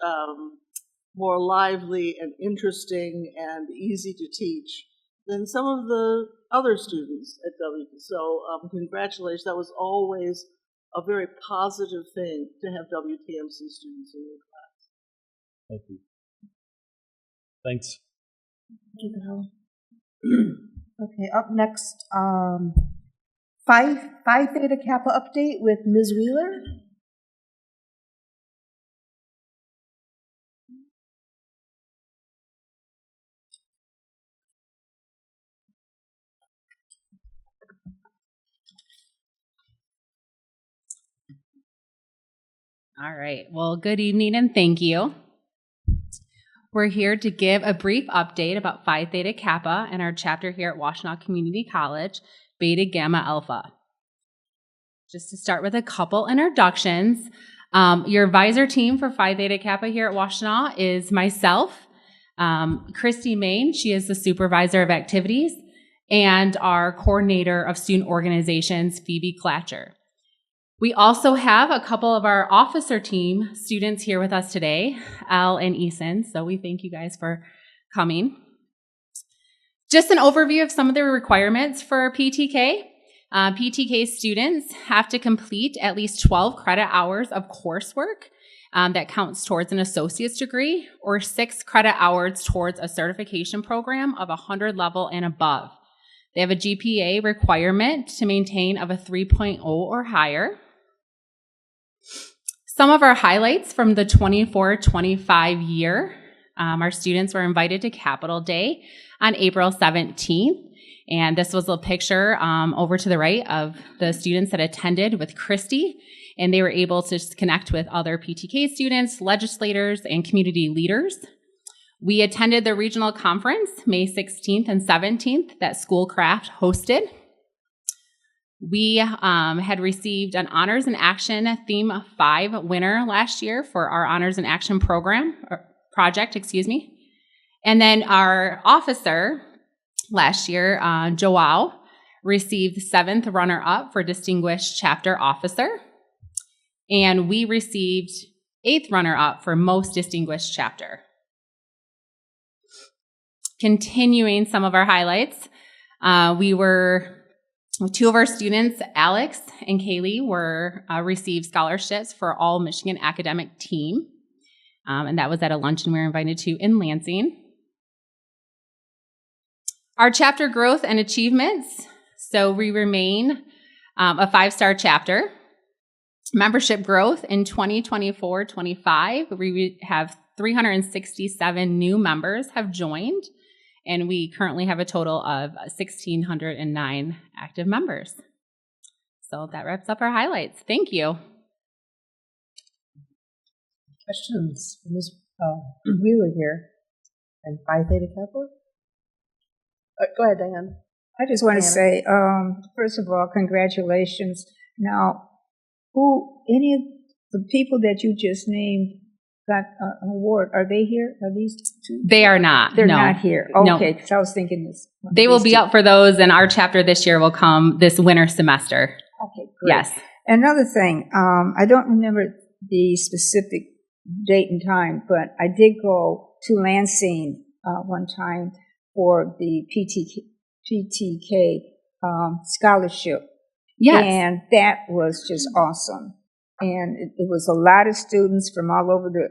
more lively and interesting and easy to teach than some of the other students at WT. So congratulations. That was always a very positive thing to have WTMC students in your class. Thank you. Thanks. Thank you. Okay, up next, Phi Theta Kappa update with Ms. Wheeler. All right. Well, good evening and thank you. We're here to give a brief update about Phi Theta Kappa and our chapter here at Washtenaw Community College, Beta Gamma Alpha. Just to start with a couple introductions, your advisor team for Phi Theta Kappa here at Washtenaw is myself, Christy Main, she is the supervisor of activities, and our coordinator of student organizations, Phoebe Clatcher. We also have a couple of our officer team students here with us today, Al and Eason, so we thank you guys for coming. Just an overview of some of the requirements for PTK. PTK students have to complete at least 12 credit hours of coursework that counts towards an associate's degree, or 6 credit hours towards a certification program of 100 level and above. They have a GPA requirement to maintain of a 3.0 or higher. Some of our highlights from the 24-25 year, our students were invited to Capitol Day on April 17th. And this was a picture over to the right of the students that attended with Christy. And they were able to connect with other PTK students, legislators, and community leaders. We attended the regional conference May 16th and 17th that Schoolcraft hosted. We had received an Honors in Action Theme 5 winner last year for our Honors in Action project. And then our officer last year, Joao, received 7th runner-up for Distinguished Chapter Officer. And we received 8th runner-up for Most Distinguished Chapter. Continuing some of our highlights, two of our students, Alex and Kaylee, received scholarships for All Michigan Academic Team, and that was at a luncheon we were invited to in Lansing. Our chapter growth and achievements, so we remain a 5-star chapter. Membership growth in 2024-25, we have 367 new members have joined, and we currently have a total of 1,609 active members. So that wraps up our highlights. Thank you. Questions for Ms. Wheeler here and Phi Theta Kappa? Go ahead, Diane. I just want to say, first of all, congratulations. Now, any of the people that you just named got an award? Are they here? Are these two? They are not. They're no. not here. Okay, because I was thinking this. They will be up for those, and our chapter this year will come this winter semester. Okay, great. Yes. Another thing, I don't remember the specific date and time, but I did go to Lansing one time for the PTK scholarship. Yes. And that was just awesome. And it was a lot of students from all over the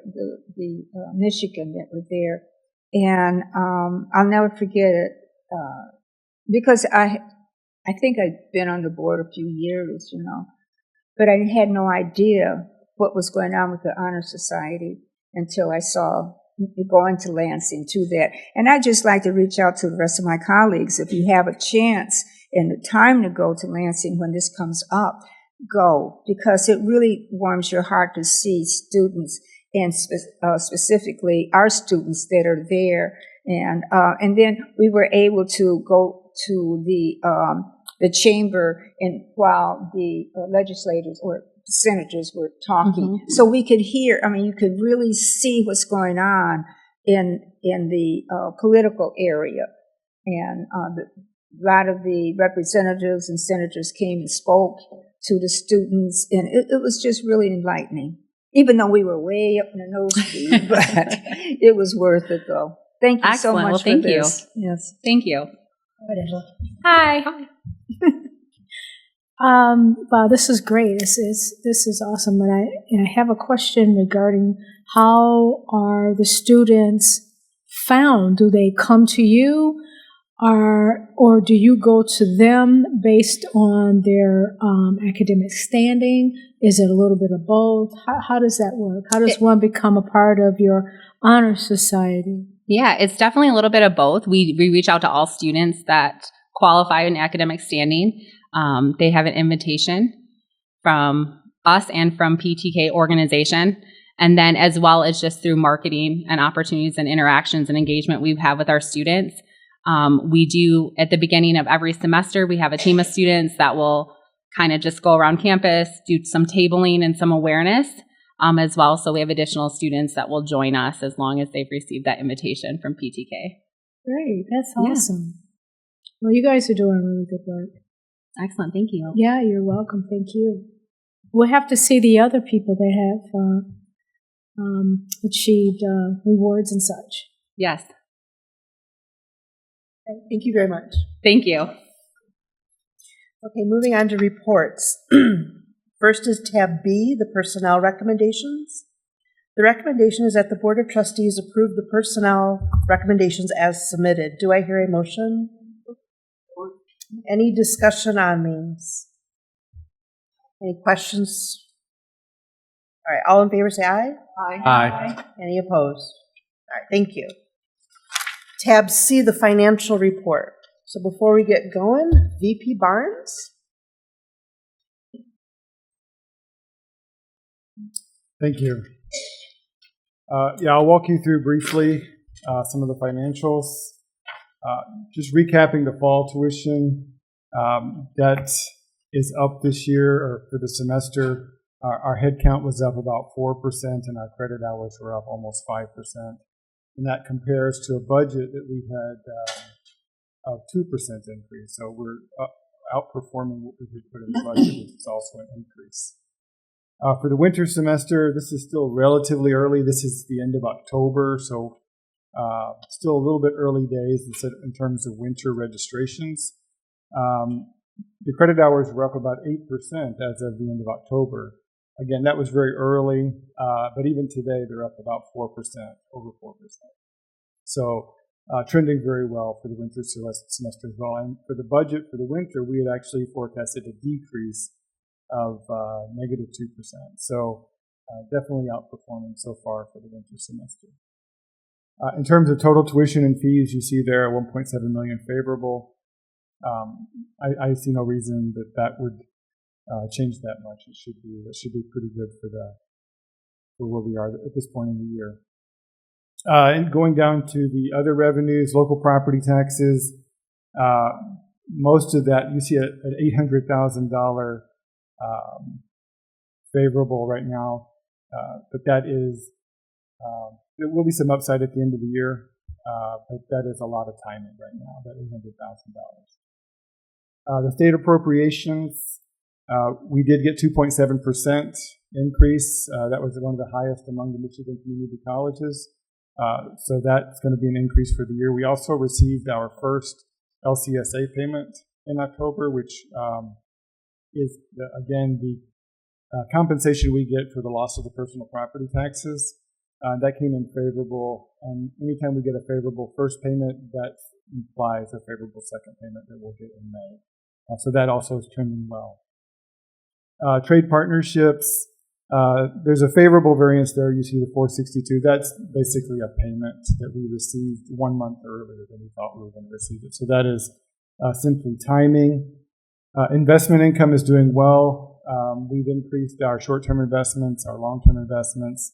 Michigan that were there. And I'll never forget it because I think I'd been on the board a few years, but I had no idea what was going on with the Honor Society until I saw going to Lansing to that. And I'd just like to reach out to the rest of my colleagues. If you have a chance and the time to go to Lansing when this comes up, go, because it really warms your heart to see students, and specifically our students that are there. And then we were able to go to the chamber, and while the legislators or senators were talking, so we could hear. I mean, you could really see what's going on in the political area, and a lot of the representatives and senators came and spoke to the students, and it was just really enlightening. Even though we were way up in the nosebleed, but it was worth it, though. Thank you so much for this. Yes, thank you. Hi. Wow, this is great. This is awesome. And I have a question regarding how are the students found? Do they come to you, or do you go to them based on their academic standing? Is it a little bit of both? How does that work? How does one become a part of your honor society? Yeah, it's definitely a little bit of both. We reach out to all students that qualify in academic standing. They have an invitation from us and from PTK organization. And then as well as just through marketing and opportunities and interactions and engagement we have with our students. We do, at the beginning of every semester, we have a team of students that will kind of just go around campus, do some tabling and some awareness as well. So we have additional students that will join us as long as they've received that invitation from PTK. Great, that's awesome. Well, you guys are doing really good work. Excellent, thank you. Yeah, you're welcome. Thank you. We'll have to see the other people that have achieved rewards and such. Yes. Thank you very much. Thank you. Okay, moving on to reports. First is tab B, the personnel recommendations. The recommendation is that the Board of Trustees approve the personnel recommendations as submitted. Do I hear a motion? Any discussion on these? Any questions? All right, all in favor say aye. Aye. Any opposed? All right, thank you. Tab C, the financial report. So before we get going, VP Barnes? Thank you. I'll walk you through briefly some of the financials. Just recapping the fall tuition, that is up this year, or for the semester. Our head count was up about 4%, and our credit hours were up almost 5%. And that compares to a budget that we had of 2% increase. So we're outperforming what we had put in the budget, which is also an increase. For the winter semester, this is still relatively early. This is the end of October, so still a little bit early days in terms of winter registrations. The credit hours were up about 8% as of the end of October. Again, that was very early, but even today they're up about 4%, over 4%. So trending very well for the winter semester as well. And for the budget for the winter, we had actually forecasted a decrease of negative 2%. So definitely outperforming so far for the winter semester. In terms of total tuition and fees, you see there $1.7 million favorable. I see no reason that would change that much. It should be pretty good for where we are at this point in the year. And going down to the other revenues, local property taxes, most of that, you see an $800,000 favorable right now, but that is, there will be some upside at the end of the year, but that is a lot of timing right now, that $800,000. The state appropriations, we did get 2.7% increase. That was one of the highest among the Michigan community colleges. So that's going to be an increase for the year. We also received our first LCSA payment in October, which is, again, the compensation we get for the loss of the personal property taxes. That came in favorable, and anytime we get a favorable first payment, that implies a favorable second payment that we'll get in May. So that also is trending well. Trade partnerships, there's a favorable variance there. You see the 462. That's basically a payment that we received 1 month earlier than we thought we were going to receive it. So that is simply timing. Investment income is doing well. We've increased our short-term investments, our long-term investments,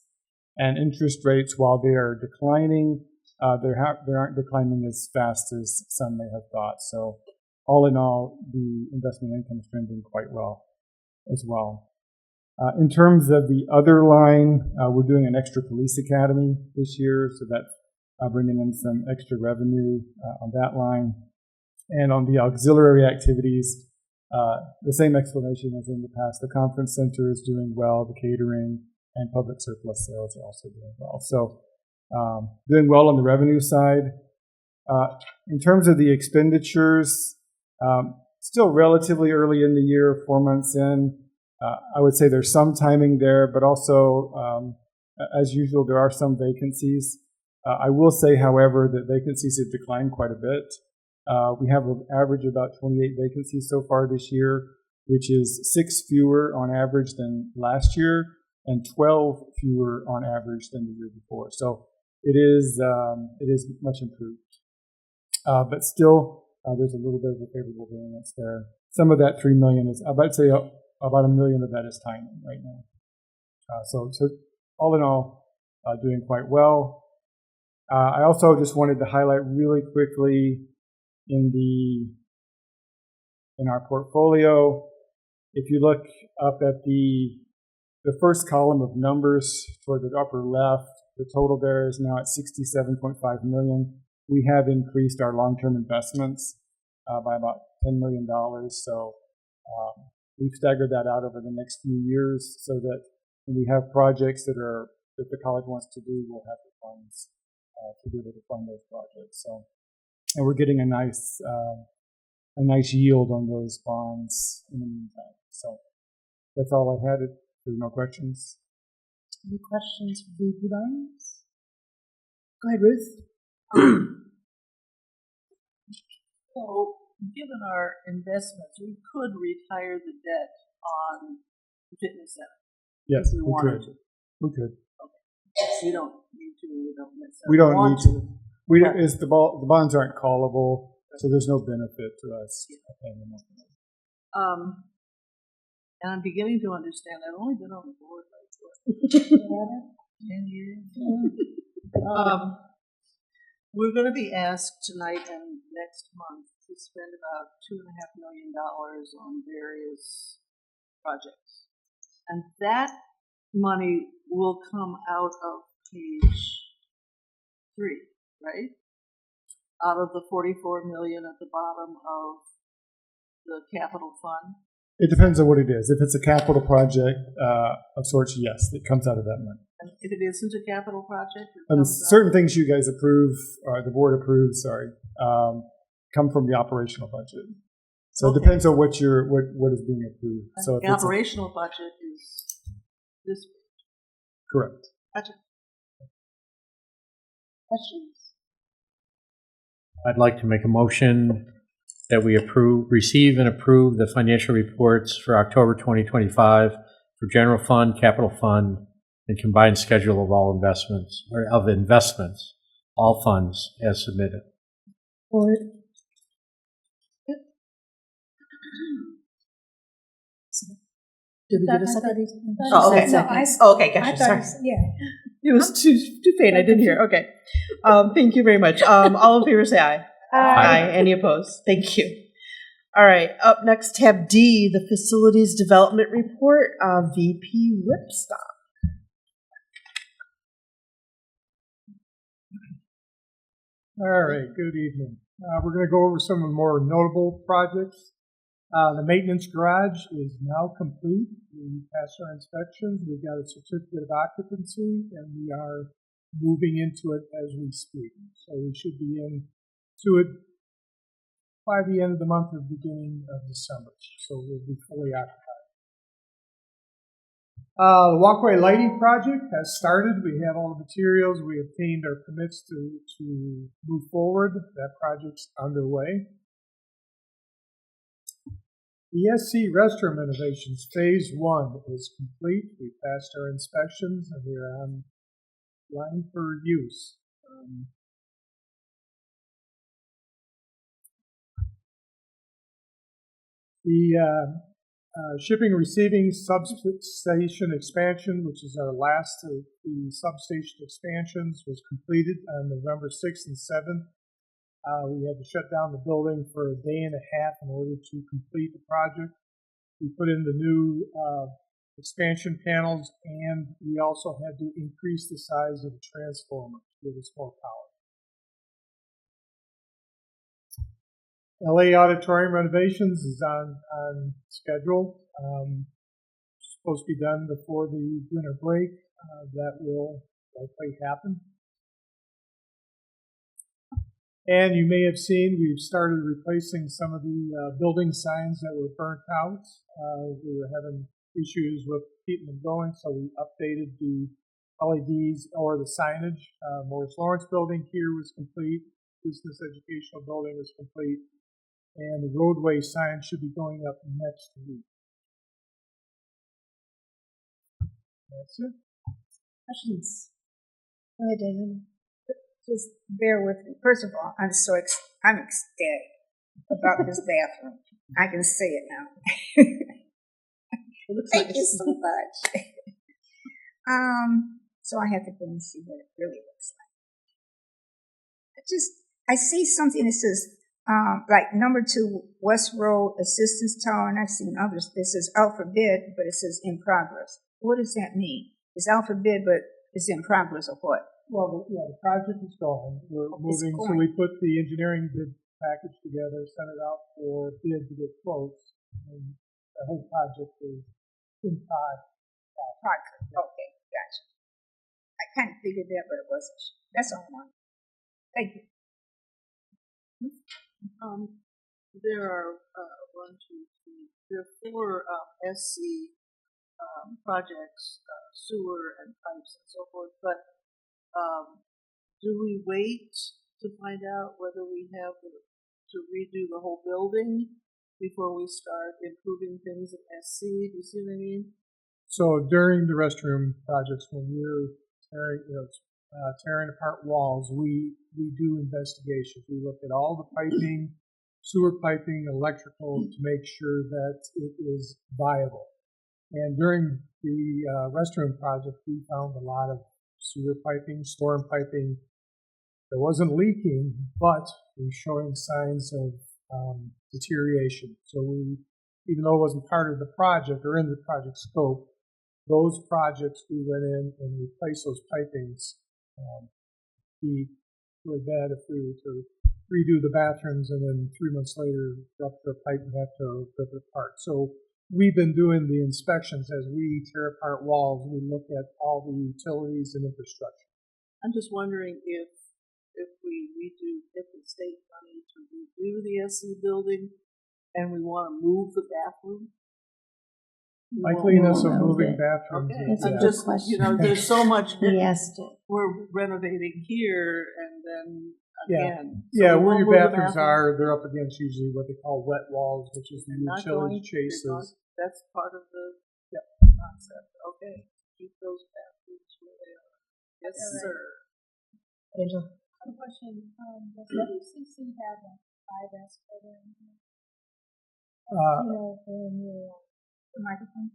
and interest rates, while they are declining, they aren't declining as fast as some may have thought. So all in all, the investment income is trending quite well as well. In terms of the other line, we're doing an extra police academy this year, so that's bringing in some extra revenue on that line. And on the auxiliary activities, the same explanation as in the past. The conference center is doing well, the catering and public surplus sales are also doing well. So doing well on the revenue side. In terms of the expenditures, still relatively early in the year, 4 months in. I would say there's some timing there, but also, as usual, there are some vacancies. I will say, however, that vacancies have declined quite a bit. We have an average of about 28 vacancies so far this year, which is 6 fewer on average than last year and 12 fewer on average than the year before. So it is much improved. But still, there's a little bit of a favorable variance there. Some of that $3 million is, I'd say about $1 million of that is timing right now. So all in all, doing quite well. I also just wanted to highlight really quickly in our portfolio, if you look up at the first column of numbers toward the upper left, the total there is now at $67.5 million. We have increased our long-term investments by about $10 million. So we've staggered that out over the next few years so that when we have projects that the college wants to do, we'll have the funds to be able to fund those projects. So, and we're getting a nice yield on those bonds in the meantime. So that's all I had. If there's no questions. Any questions for the Budines? Go ahead, Ruth. So, given our investments, we could retire the debt on the fitness center. Yes, if we wanted to. We could. Okay. We don't need to. We don't necessarily We don't want need to. The bonds aren't callable, so there's no benefit to us paying them off. And I'm beginning to understand. I've only been on the board like 10 years. We're going to be asked tonight and next month to spend about $2.5 million on various projects, and that money will come out of page 3, right? Out of the $44 million at the bottom of the capital fund. It depends on what it is. If it's a capital project of sorts, yes, it comes out of that money. And if it isn't a capital project, certain things you guys approve, or the board approves, come from the operational budget. So it depends on what is being approved. And so the operational budget is this page. Correct. Gotcha. Questions? I'd like to make a motion that we receive and approve the financial reports for October 2025 for general fund, capital fund, and combined schedule of all investments, all funds as submitted. Or Did we get a second? Oh, okay. Okay, gotcha. Sorry. It was too faint. I didn't hear. Okay. Thank you very much. All in favor say aye. Aye. Any opposed? Thank you. All right. Up next, tab D, the Facilities Development Report, VP Whipstop. All right, good evening. We're going to go over some of the more notable projects. The maintenance garage is now complete. We passed our inspections. We've got a certificate of occupancy, and we are moving into it as we speak. So we should be into it by the end of the month or beginning of December. So we'll be fully occupied. The walkway lighting project has started. We have all the materials. We obtained our permits to move forward. That project's underway. The SC restroom renovations, phase 1 is complete. We passed our inspections and we're on line for use. The shipping and receiving substation expansion, which is our last of the substation expansions, was completed on November 6th and 7th. We had to shut down the building for a day and a half in order to complete the project. We put in the new expansion panels, and we also had to increase the size of the transformer to give us more power. LA auditorium renovations is on schedule. Supposed to be done before the winter break. That will likely happen. And you may have seen we've started replacing some of the building signs that were burnt out. We were having issues with keeping them going, so we updated the LEDs or the signage. Morris Lawrence building here was complete. Business Educational building was complete. And the roadway sign should be going up next week. That's it. Questions? Go ahead, Diana. Just bear with me. First of all, I'm ecstatic about this bathroom. I can say it now. Thank you so much. So I have to go and see what it really looks like. I see something that says, like number 2, West Road Assistance Tower, and I've seen others. It says alphabet, but it says in progress. What does that mean? It's alphabet, but it's in progress, or what? Well, yeah, the project is going. We're moving, so we put the engineering bid package together, sent it out for bid to get quotes, and the whole project is in Progress. Okay, gotcha. I kind of figured that, but it wasn't. That's all I wanted. Thank you. There are 4 SC projects, sewer and pipes and so forth. But do we wait to find out whether we have to redo the whole building before we start improving things in SC? Do you see what I mean? So during the restroom projects, when we're tearing apart walls, we do investigations. We look at all the piping, sewer piping, electrical, to make sure that it is viable. And during the restroom project, we found a lot of sewer piping, storm piping that wasn't leaking, but was showing signs of deterioration. So even though it wasn't part of the project or in the project scope, those projects we went in and replaced those pipings. Be really bad if we were to redo the bathrooms and then 3 months later rupture a pipe and have to rip it apart. So we've been doing the inspections as we tear apart walls. We look at all the utilities and infrastructure. I'm just wondering if we get the state money to redo the SC building and we want to move the bathroom. Likeliness of moving bathrooms. Okay. I'm just, there's so much. Yes. We're renovating here and then again. Yeah, So where your move the bathrooms bathroom. are, they're up against usually what they call wet walls, which is the utility chases. That's part of the concept. Okay. Keep those bathrooms where they are. Yes, sir. Angel. One question. Does WCC have a 5S program? When you're the microphone.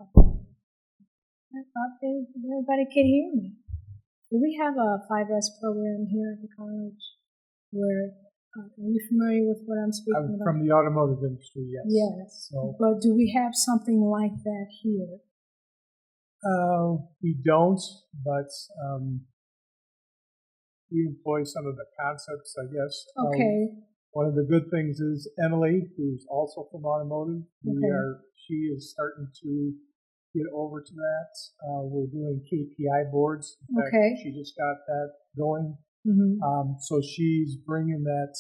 I thought everybody could hear me. Do we have a 5S program here at the college? Where are you familiar with what I'm speaking I'm about? from the automotive industry, yes. Yes. So, But do we have something like that here? we don't, but we employ some of the concepts, I guess. Okay. One of the good things is Emily, who's also from automotive. She is starting to get over to that. We're doing KPI boards. In fact, she just got that going. Mm-hmm. So she's bringing that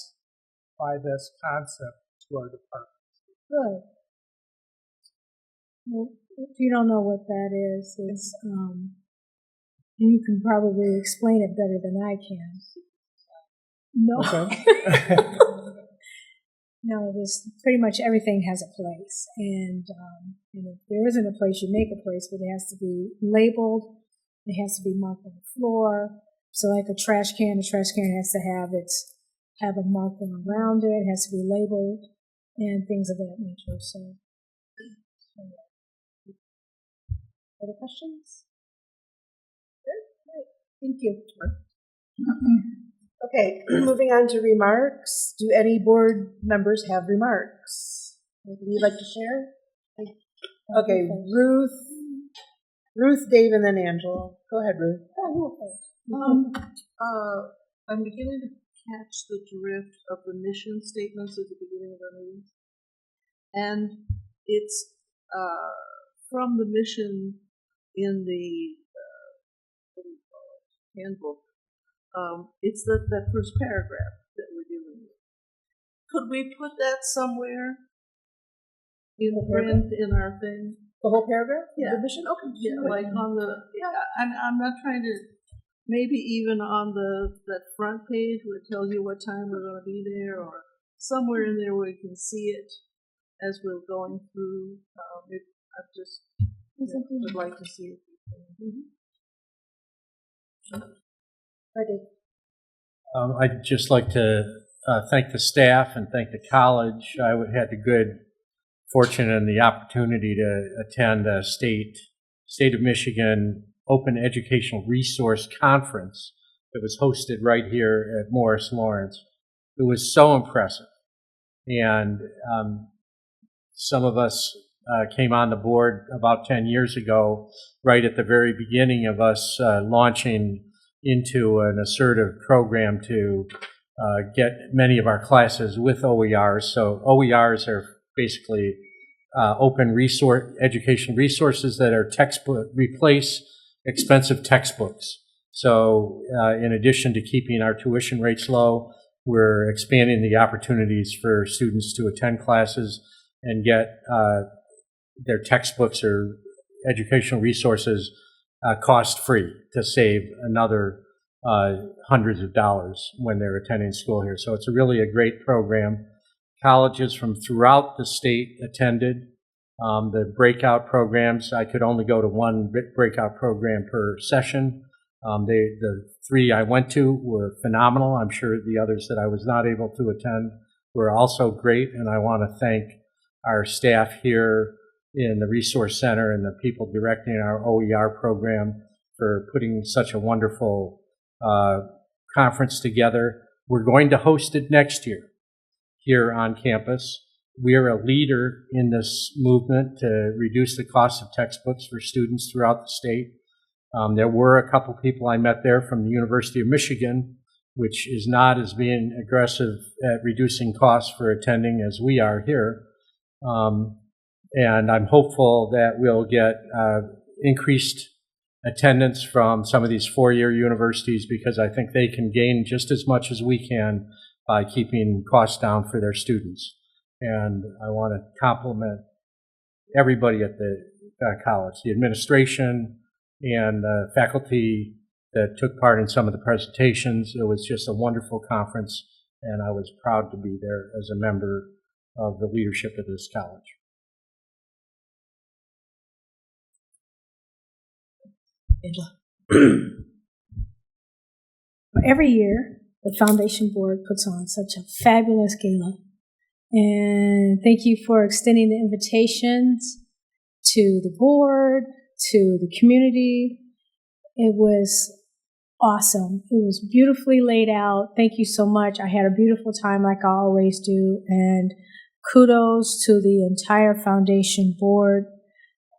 5S concept to our department. Good. Well, if you don't know what that is, you can probably explain it better than I can. No. Okay. No, pretty much everything has a place. And if there isn't a place, you make a place, but it has to be labeled. It has to be marked on the floor. So like a trash can has to have a marking around it. It has to be labeled and things of that nature. So other questions? Good. Great. Thank you. Okay, moving on to remarks. Do any board members have remarks? Anything you'd like to share? Okay, Ruth, Dave, and then Angela. Go ahead, Ruth. I'm beginning to catch the drift of the mission statements at the beginning of our meetings. And it's from the mission in the what do you call it? Handbook. It's that first paragraph that we're dealing with. Could we put that somewhere in print in our thing? The whole paragraph? Yeah. The mission? Okay. Yeah, like on the I'm not trying to. Maybe even on that front page where it tells you what time we're going to be there, or somewhere in there where you can see it as we're going through. I just would like to see it. I'd just like to thank the staff and thank the college. I had the good fortune and the opportunity to attend a state of Michigan Open Educational Resource Conference that was hosted right here at Morris Lawrence. It was so impressive. And some of us came on the board about 10 years ago, right at the very beginning of us launching into an assertive program to get many of our classes with OERs. So OERs are basically open education resources that are replace expensive textbooks. So in addition to keeping our tuition rates low, we're expanding the opportunities for students to attend classes and get their textbooks or educational resources cost-free to save another hundreds of dollars when they're attending school here. So it's really a great program. Colleges from throughout the state attended. The breakout programs, I could only go to one breakout program per session. The three I went to were phenomenal. I'm sure the others that I was not able to attend were also great, and I want to thank our staff here in the Resource Center and the people directing our OER program for putting such a wonderful conference together. We're going to host it next year here on campus. We are a leader in this movement to reduce the cost of textbooks for students throughout the state. There were a couple people I met there from the University of Michigan, which is not as being aggressive at reducing costs for attending as we are here. And I'm hopeful that we'll get increased attendance from some of these four-year universities, because I think they can gain just as much as we can by keeping costs down for their students. And I want to compliment everybody at the college, the administration and faculty that took part in some of the presentations. It was just a wonderful conference, and I was proud to be there as a member of the leadership of this college. Every year, the Foundation Board puts on such a fabulous gala. And thank you for extending the invitations to the board, to the community. It was awesome. It was beautifully laid out. Thank you so much. I had a beautiful time like I always do. And kudos to the entire Foundation Board.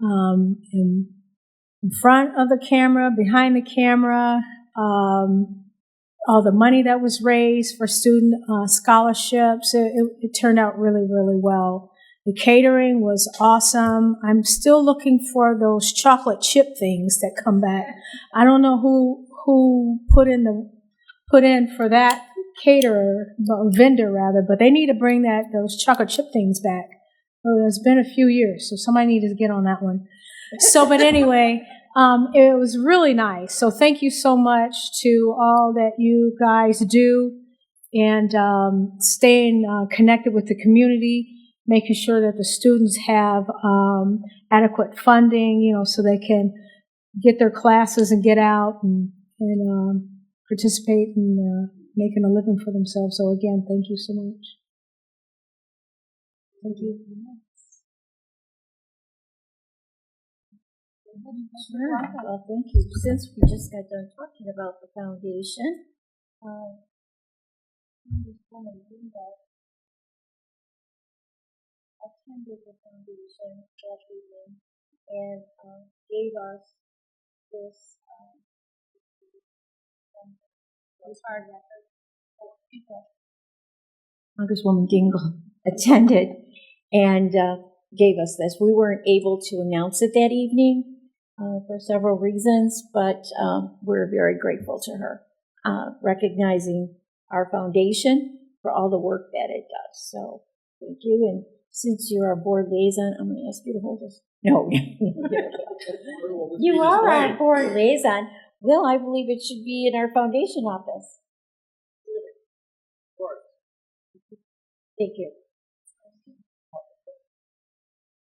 In front of the camera, behind the camera, all the money that was raised for student scholarships. It turned out really, really well. The catering was awesome. I'm still looking for those chocolate chip things that come back. I don't know who put in for that vendor rather, but they need to bring those chocolate chip things back. Oh, it's been a few years, so somebody needed to get on that one. So, but anyway, it was really nice. So thank you so much to all that you guys do, and staying connected with the community, making sure that the students have adequate funding, so they can get their classes and get out and participate in making a living for themselves. So again, thank you so much. Thank you. Sure. Well, thank you. Since we just got done talking about the foundation, attended the foundation that evening and gave us this Congresswoman Dingell attended and gave us this. We weren't able to announce it that evening for several reasons, but we're very grateful to her, recognizing our foundation for all the work that it does. So thank you. And since you're our board liaison, I'm going to ask you to hold us. No. You are our board liaison. Well, I believe it should be in our foundation office. Thank you.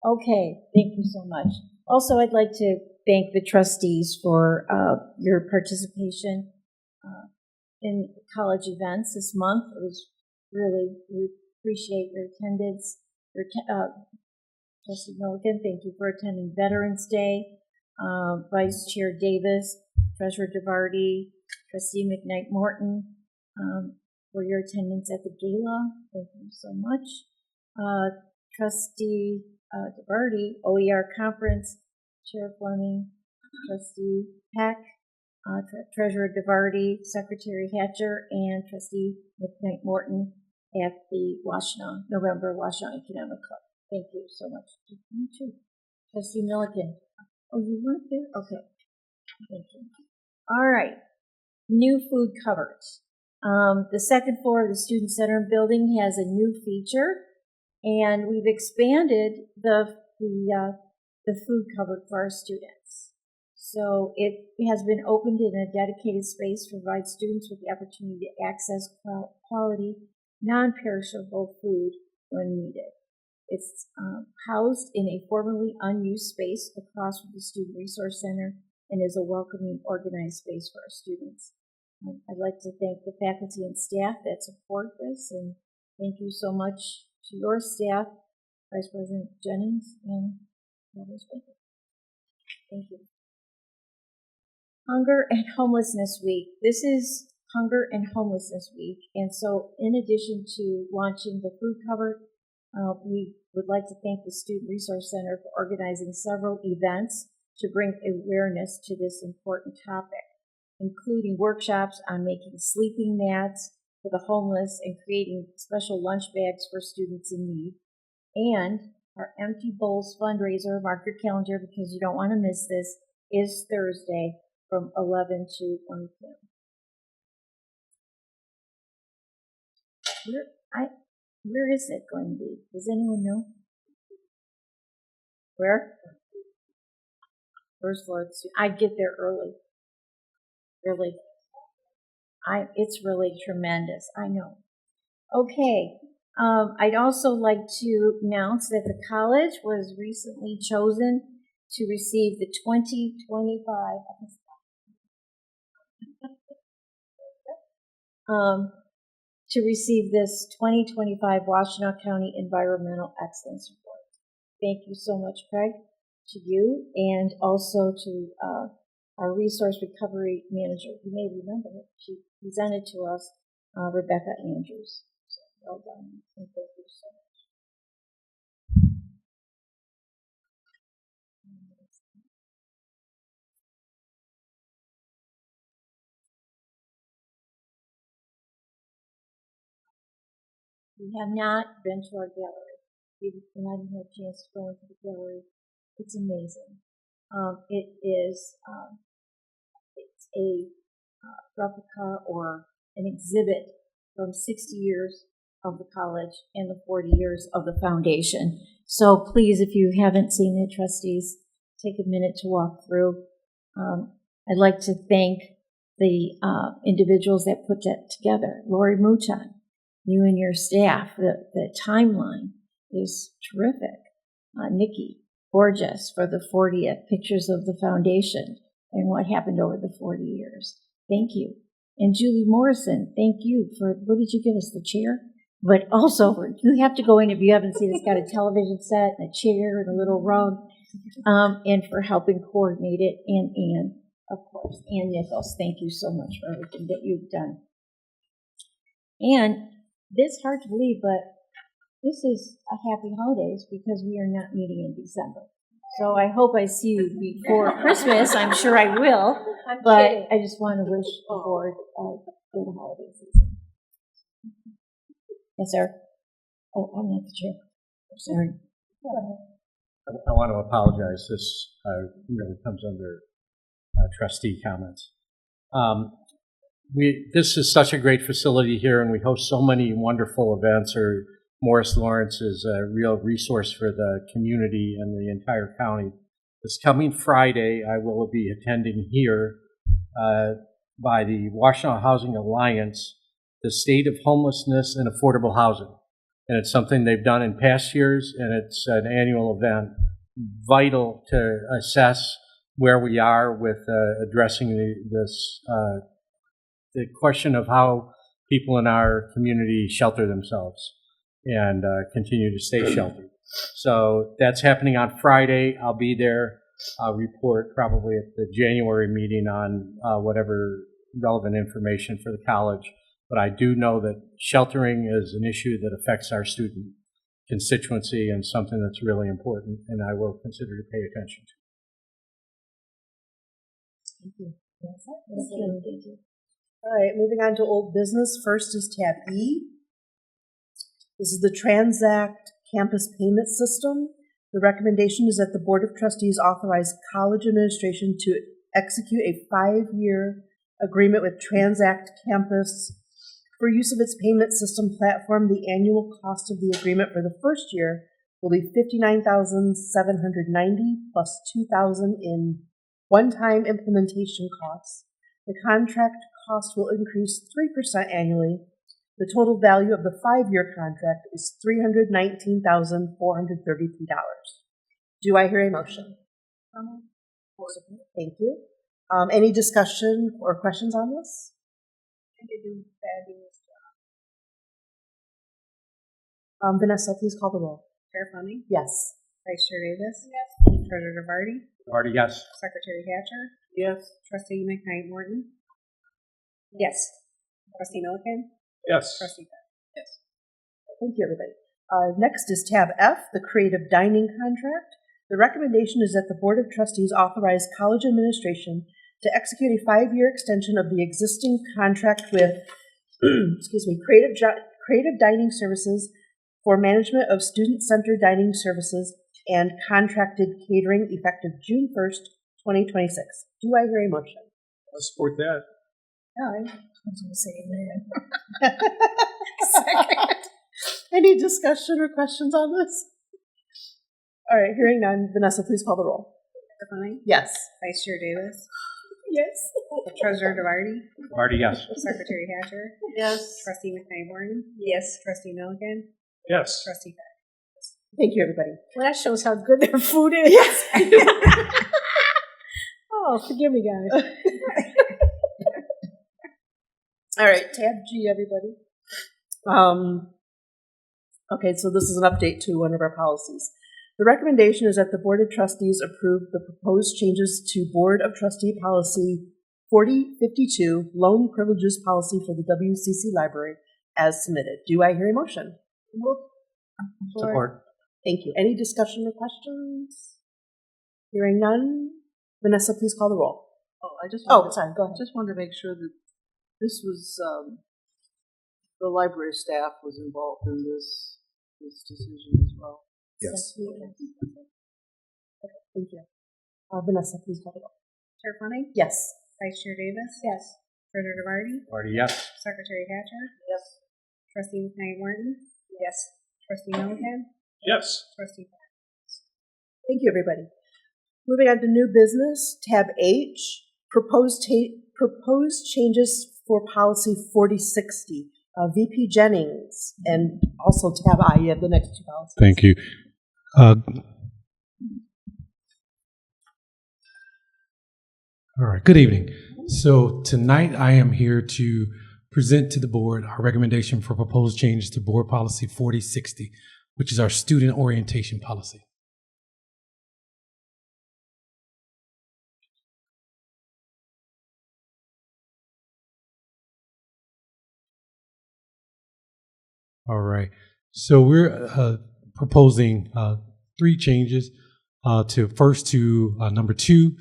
Okay, thank you so much. Also, I'd like to thank the trustees for your participation in college events this month. It was really, we appreciate your attendance. Trustee Milliken, thank you for attending Veterans Day. Vice Chair Davis, Treasurer DeVarty, Trustee McKnight Morton, for your attendance at the gala. Thank you so much. Trustee DeVarty, OER Conference, Chair Fleming, Trustee Peck, Treasurer DeVarty, Secretary Hatcher, and Trustee McKnight Morton at the November Washtenaw Economic Club. Thank you so much. You too. Trustee Milliken. Oh, you weren't there? Okay. Thank you. All right. New food cupboards. The second floor of the Student Center building has a new feature, and we've expanded the food cupboard for our students. So it has been opened in a dedicated space to provide students with the opportunity to access quality, non-perishable food when needed. It's housed in a formerly unused space across from the Student Resource Center and is a welcoming, organized space for our students. I'd like to thank the faculty and staff that support this, and thank you so much to your staff, Vice President Jennings and Provost Baker. Thank you. Hunger and Homelessness Week. This is Hunger and Homelessness Week, and so in addition to launching the food cupboard, we would like to thank the Student Resource Center for organizing several events to bring awareness to this important topic, including workshops on making sleeping mats for the homeless and creating special lunch bags for students in need, and our Empty Bowls fundraiser. Mark your calendar because you don't want to miss this. Is Thursday from 11 to 1 p.m. Where is it going to be? Does anyone know? Where? First floor. I'd get there early. Really. It's really tremendous. I know. Okay. I'd also like to announce that the college was recently chosen to receive the 2025 to receive this 2025 Washtenaw County Environmental Excellence Award. Thank you so much, Craig, to you, and also to our resource recovery manager. You may remember it. She presented to us, Rebecca Andrews. So well done, and thank you so much. We have not been to our gallery. We haven't had a chance to go into the gallery. It's amazing. It's a replica or an exhibit from 60 years of the college and the 40 years of the foundation. So please, if you haven't seen it, trustees, take a minute to walk through. I'd like to thank the individuals that put that together. Lori Muchan, you and your staff, the timeline is terrific. Nikki Borges for the 40th, pictures of the foundation and what happened over the 40 years. Thank you. And Julie Morrison, thank you for, what did you give us, the chair? But also, you have to go in if you haven't seen it. It's got a television set and a chair and a little rug, and for helping coordinate it. And Ann, of course, Ann Nichols, thank you so much for everything that you've done. And this is hard to believe, but this is a happy holidays because we are not meeting in December. So I hope I see you before Christmas. I'm sure I will, but I just want to wish the board a good holiday season. Yes, sir. Oh, I'm not the chair. I'm sorry. I want to apologize. This really comes under trustee comments. This is such a great facility here, and we host so many wonderful events. Morris Lawrence is a real resource for the community and the entire county. This coming Friday, I will be attending here by the Washtenaw Housing Alliance, the State of Homelessness and Affordable Housing. And it's something they've done in past years, and it's an annual event, vital to assess where we are with addressing the question of how people in our community shelter themselves and continue to stay sheltered. So that's happening on Friday. I'll be there. report probably at the January meeting on whatever relevant information for the college. But I do know that sheltering is an issue that affects our student constituency and something that's really important, and I will consider to pay attention to. Thank you. Thank you. All right, moving on to old business. First is tab E. This is the Transact Campus Payment System. The recommendation is that the Board of Trustees authorize college administration to execute a 5-year agreement with Transact Campus for use of its payment system platform. The annual cost of the agreement for the first year will be $59,790 plus $2,000 in one-time implementation costs. The contract cost will increase 3% annually. The total value of the 5-year contract is $319,433. Do I hear a motion? Thank you. Any discussion or questions on this? Vanessa, please call the roll. Chair Fleming? Yes. Vice Chair Davis? Yes. Treasurer DeVarty? Marty, yes. Secretary Hatcher? Yes. Trustee McKnight Morton? Yes. Trustee Milliken? Yes. Trustee Peck? Yes. Thank you, everybody. Next is tab F, the creative dining contract. The recommendation is that the Board of Trustees authorize college administration to execute a 5-year extension of the existing contract with, Creative Dining Services for management of student-centered dining services and contracted catering effective June 1st, 2026. Do I hear a motion? I'll support that. I was going to say amen. Second. Any discussion or questions on this? All right, hearing none. Vanessa, please call the roll. Chair Fleming? Yes. Vice Chair Davis? Yes. Treasurer DeVarty? Marty, yes. Secretary Hatcher? Yes. Trustee McKnight Morton? Yes. Trustee Milliken? Yes. Trustee Peck? Thank you, everybody. Well, that shows how good their food is. Yes. Oh, forgive me, guys. All right, tab G, everybody. Okay, so this is an update to one of our policies. The recommendation is that the Board of Trustees approve the proposed changes to Board of Trustee Policy 4052, Loan Privileges Policy for the WCC Library, as submitted. Do I hear a motion? Support. Thank you. Any discussion or questions? Hearing none. Vanessa, please call the roll. Sorry, go ahead. Just wanted to make sure that this was, the library staff was involved in this decision as well. Yes. Okay, thank you. Vanessa, please call the roll. Chair Fleming? Yes. Vice Chair Davis? Yes. Treasurer DeVarty? Marty, yes. Secretary Hatcher? Yes. Trustee McKnight Morton? Yes. Trustee Milliken? Yes. Trustee Peck? Thank you, everybody. Moving on to new business, tab H, proposed changes for policy 4060. VP Jennings, and also tab I, you have the next two policies. Thank you. All right, good evening. So tonight I am here to present to the board our recommendation for proposed changes to board policy 4060, which is our student orientation policy. All right. So we're proposing 3 changes. To number 2,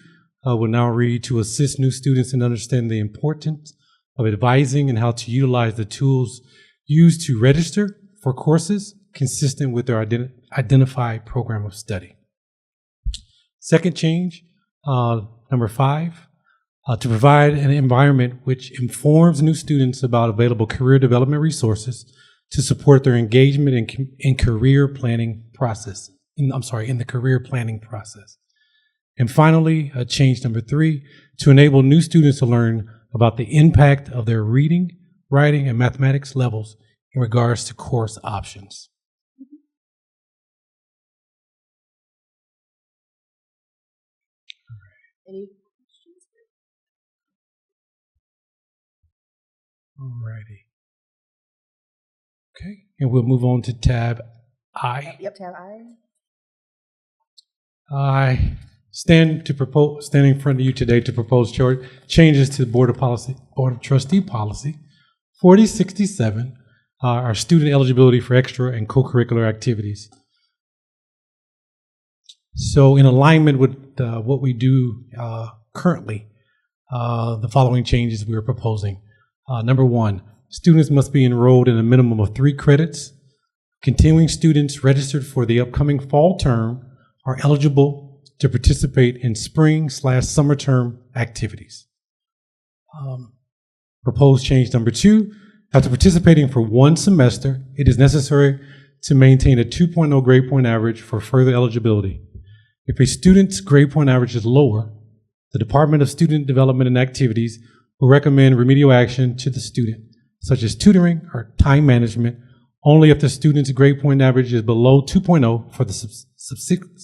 will now read to assist new students in understanding the importance of advising and how to utilize the tools used to register for courses consistent with their identified program of study. Second change, number 5, to provide an environment which informs new students about available career development resources to support their engagement in career planning process. In the career planning process. And finally, change number 3, to enable new students to learn about the impact of their reading, writing, and mathematics levels in regards to course options. Any questions? All righty. Okay, and we'll move on to tab I. Yep, tab I. standing in front of you today to propose changes to the Board of Trustee policy 4067, our student eligibility for extra and co-curricular activities. So in alignment with what we do currently, the following changes we are proposing. Number one, students must be enrolled in a minimum of 3 credits. Continuing students registered for the upcoming fall term are eligible to participate in spring/summer term activities. Proposed change number 2, after participating for 1 semester, it is necessary to maintain a 2.0 grade point average for further eligibility. If a student's grade point average is lower, the Department of Student Development and Activities will recommend remedial action to the student, such as tutoring or time management, only if the student's grade point average is below 2.0 for the subsequent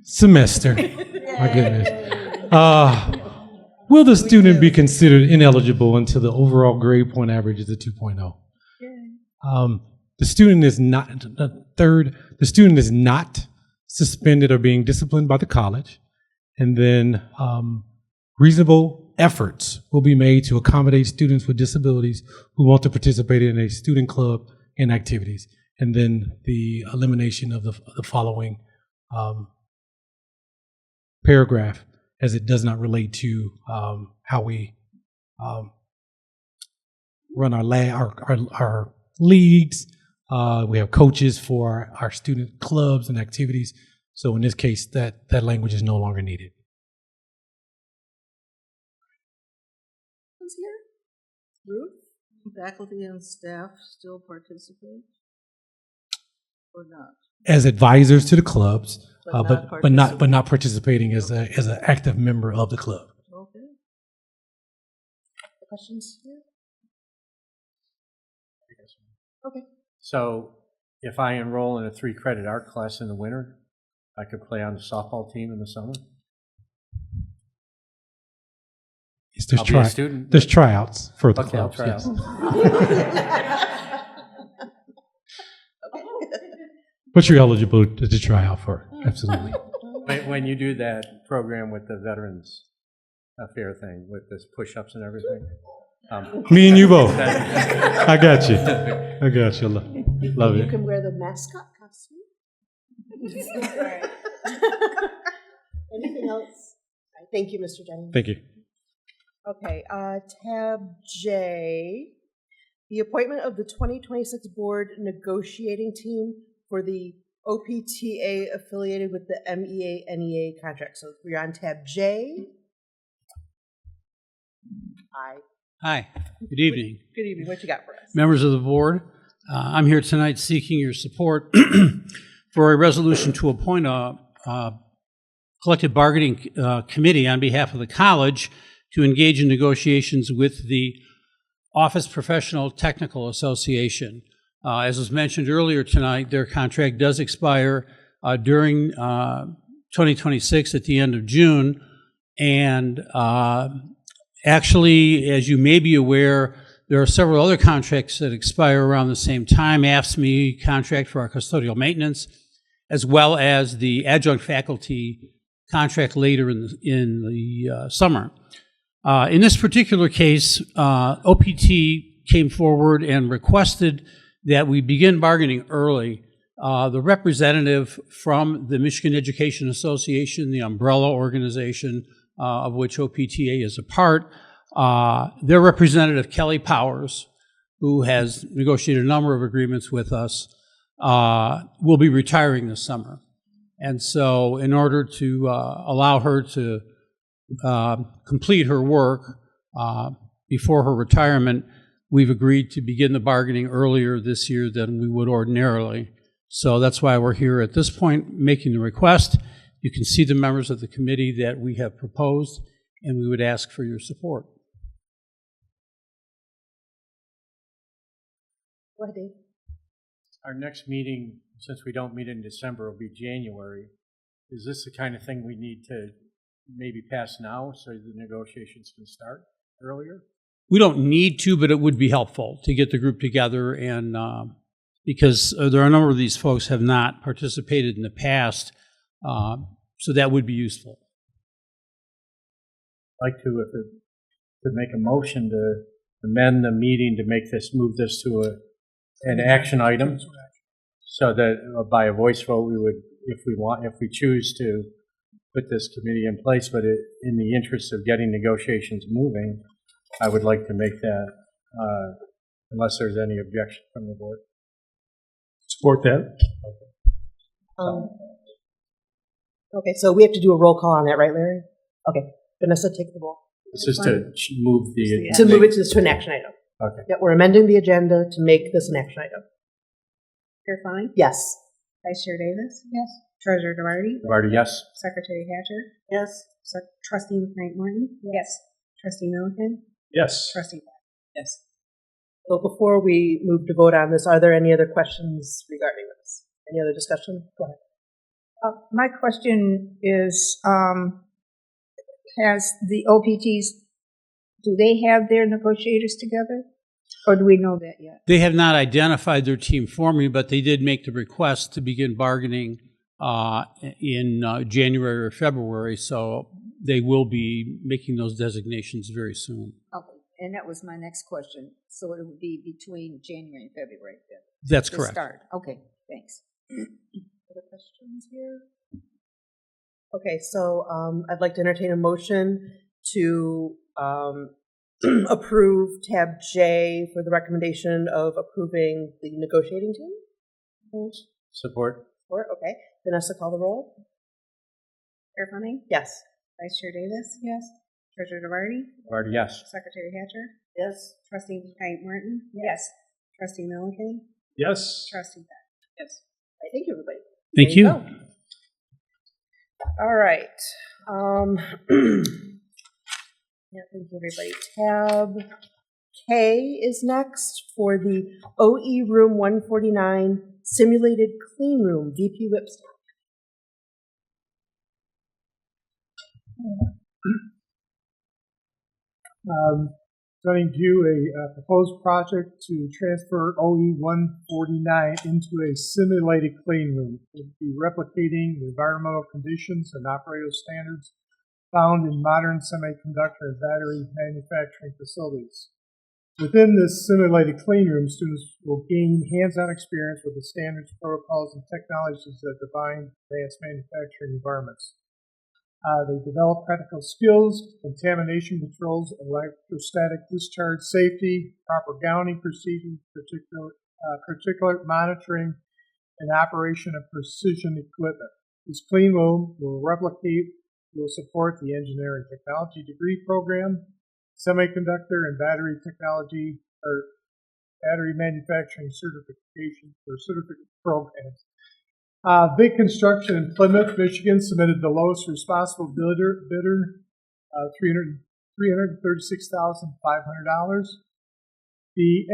semester. My goodness. Will the student be considered ineligible until the overall grade point average is a 2.0? The student is not suspended or being disciplined by the college, and then reasonable efforts will be made to accommodate students with disabilities who want to participate in a student club and activities, and then the elimination of the following paragraph, as it does not relate to how we run our leagues. We have coaches for our student clubs and activities. So in this case, that language is no longer needed. Who's here? Ruth? Faculty and staff still participate or not? As advisors to the clubs, But not participating as an active member of the club. Okay. Questions here? Okay. So if I enroll in a 3-credit art class in the winter, I could play on the softball team in the summer? Yes, I'll be a student. There's tryouts for the Okay, clubs. I'll try Yes. out. But you're eligible to try out for, absolutely. When you do that program with the Veterans Affair thing, with this push-ups and everything. Me and you both. I got you. I got you. Love You it. can wear the mascot costume. Anything else? All right, thank you, Mr. Jennings. Thank you. Okay, tab J, the appointment of the 2026 board negotiating team for the OPTA affiliated with the MEA-NEA contract. So we're on tab J. Aye. Hi, good evening. Good evening. What you got for us? Members of the board, I'm here tonight seeking your support for a resolution to appoint a collective bargaining committee on behalf of the college to engage in negotiations with the Office Professional Technical Association. As was mentioned earlier tonight, their contract does expire during 2026 at the end of June, and actually, as you may be aware, there are several other contracts that expire around the same time. AFSCME contract for our custodial maintenance, as well as the adjunct faculty contract later in the summer. In this particular case, OPT came forward and requested that we begin bargaining early. The representative from the Michigan Education Association, the umbrella organization of which OPTA is a part, their representative, Kelly Powers, who has negotiated a number of agreements with us, will be retiring this summer. And so in order to allow her to complete her work before her retirement, we've agreed to begin the bargaining earlier this year than we would ordinarily. So that's why we're here at this point making the request. You can see the members of the committee that we have proposed, and we would ask for your support. Go ahead, Dave. Our next meeting, since we don't meet in December, will be January. Is this the kind of thing we need to maybe pass now so the negotiations can start earlier? We don't need to, but it would be helpful to get the group together, and because there are a number of these folks have not participated in the past, so that would be useful. I'd like to make a motion to amend the meeting to move this to an action item, so that by a voice vote we would, if we choose to put this committee in place, but in the interest of getting negotiations moving, I would like to make that, unless there's any objection from the board. Support that. Okay, so we have to do a roll call on that, right, Larry? Okay, Vanessa, take the roll. This is to move the... To move it to an action item. Okay. Yeah, we're amending the agenda to make this an action item. Chair Fleming? Yes. Vice Chair Davis? Yes. Treasurer DeVarty? DeVarty, yes. Secretary Hatcher? Yes. Trustee McKnight Morton? Yes. Trustee Milliken? Yes. Trustee Pat? Yes. So before we move to vote on this, are there any other questions regarding this? Any other discussion? Go ahead. My question is, has the OPTs, do they have their negotiators together? Or do we know that yet? They have not identified their team for me, but they did make the request to begin bargaining in January or February, so they will be making those designations very soon. Okay, and that was my next question. So it would be between January and February then? That's to correct. Start. Okay, thanks. Other questions here? Okay, so I'd like to entertain a motion to approve tab J for the recommendation of approving the negotiating team. Support. Support, okay. Vanessa, call the roll. Chair Fleming? Yes. Vice Chair Davis? Yes. Treasurer DeVarty? DeVarty, yes. Secretary Hatcher? Yes. Trustee McKnight Morton? Yes. Trustee Milliken? Yes. Trustee Pat? Yes. Right, thank you, everybody. Thank There you. go. All right. Yeah, thank you, everybody. Tab K is next for the OE Room 149 Simulated Clean Room, VP Whipster. Running to you a proposed project to transfer OE 149 into a simulated clean room. It would be replicating the environmental conditions and operational standards found in modern semiconductor and battery manufacturing facilities. Within this simulated clean room, students will gain hands-on experience with the standards, protocols, and technologies that define advanced manufacturing environments. They develop practical skills, contamination controls, electrostatic discharge safety, proper gowning procedures, particulate monitoring, and operation of precision equipment. This clean room will support the engineering technology degree program, semiconductor and battery technology, or battery manufacturing certification or certificate programs. Big Construction in Plymouth, Michigan submitted the lowest responsible bidder, $336,500. The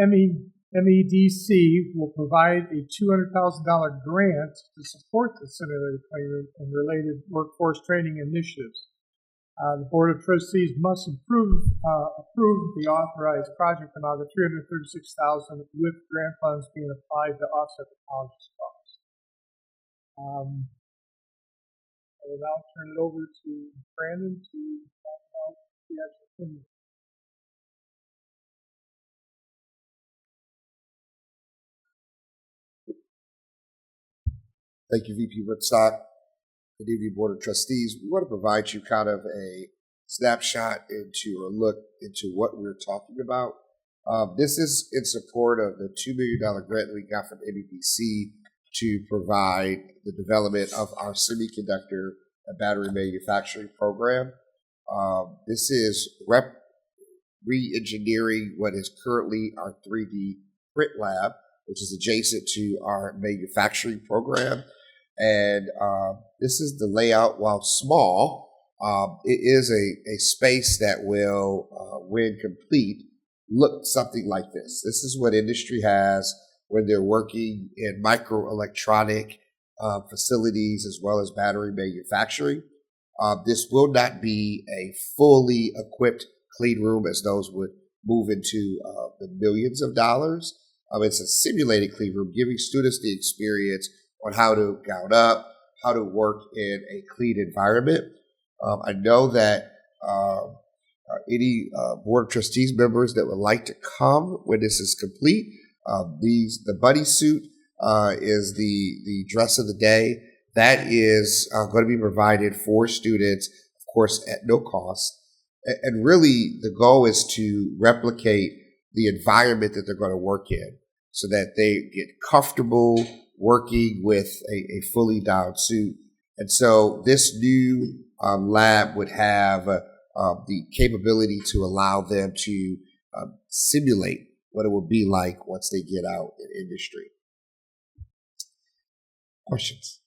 MEDC will provide a $200,000 grant to support the simulated clean room and related workforce training initiatives. The Board of Trustees must approve the authorized project amount of $336,000 with grant funds being applied to offset the college's costs. I will now turn it over to Brandon to talk about the actual thing. Thank you, VP Whipstock. Good evening, Board of Trustees. We want to provide you kind of a snapshot into a look into what we're talking about. This is in support of the $2 million grant that we got from MEDC to provide the development of our semiconductor and battery manufacturing program. This is re-engineering what is currently our 3D print lab, which is adjacent to our manufacturing program. And this is the layout. While small, it is a space that will, when complete, look something like this. This is what industry has when they're working in microelectronic facilities as well as battery manufacturing. This will not be a fully equipped clean room as those would move into the millions of dollars. It's a simulated clean room, giving students the experience on how to gown up, how to work in a clean environment. I know that any Board of Trustees members that would like to come when this is complete, the buddy suit is the dress of the day. That is going to be provided for students, of course, at no cost. And really, the goal is to replicate the environment that they're going to work in so that they get comfortable working with a fully donned suit. And so this new lab would have the capability to allow them to simulate what it would be like once they get out in industry. Questions?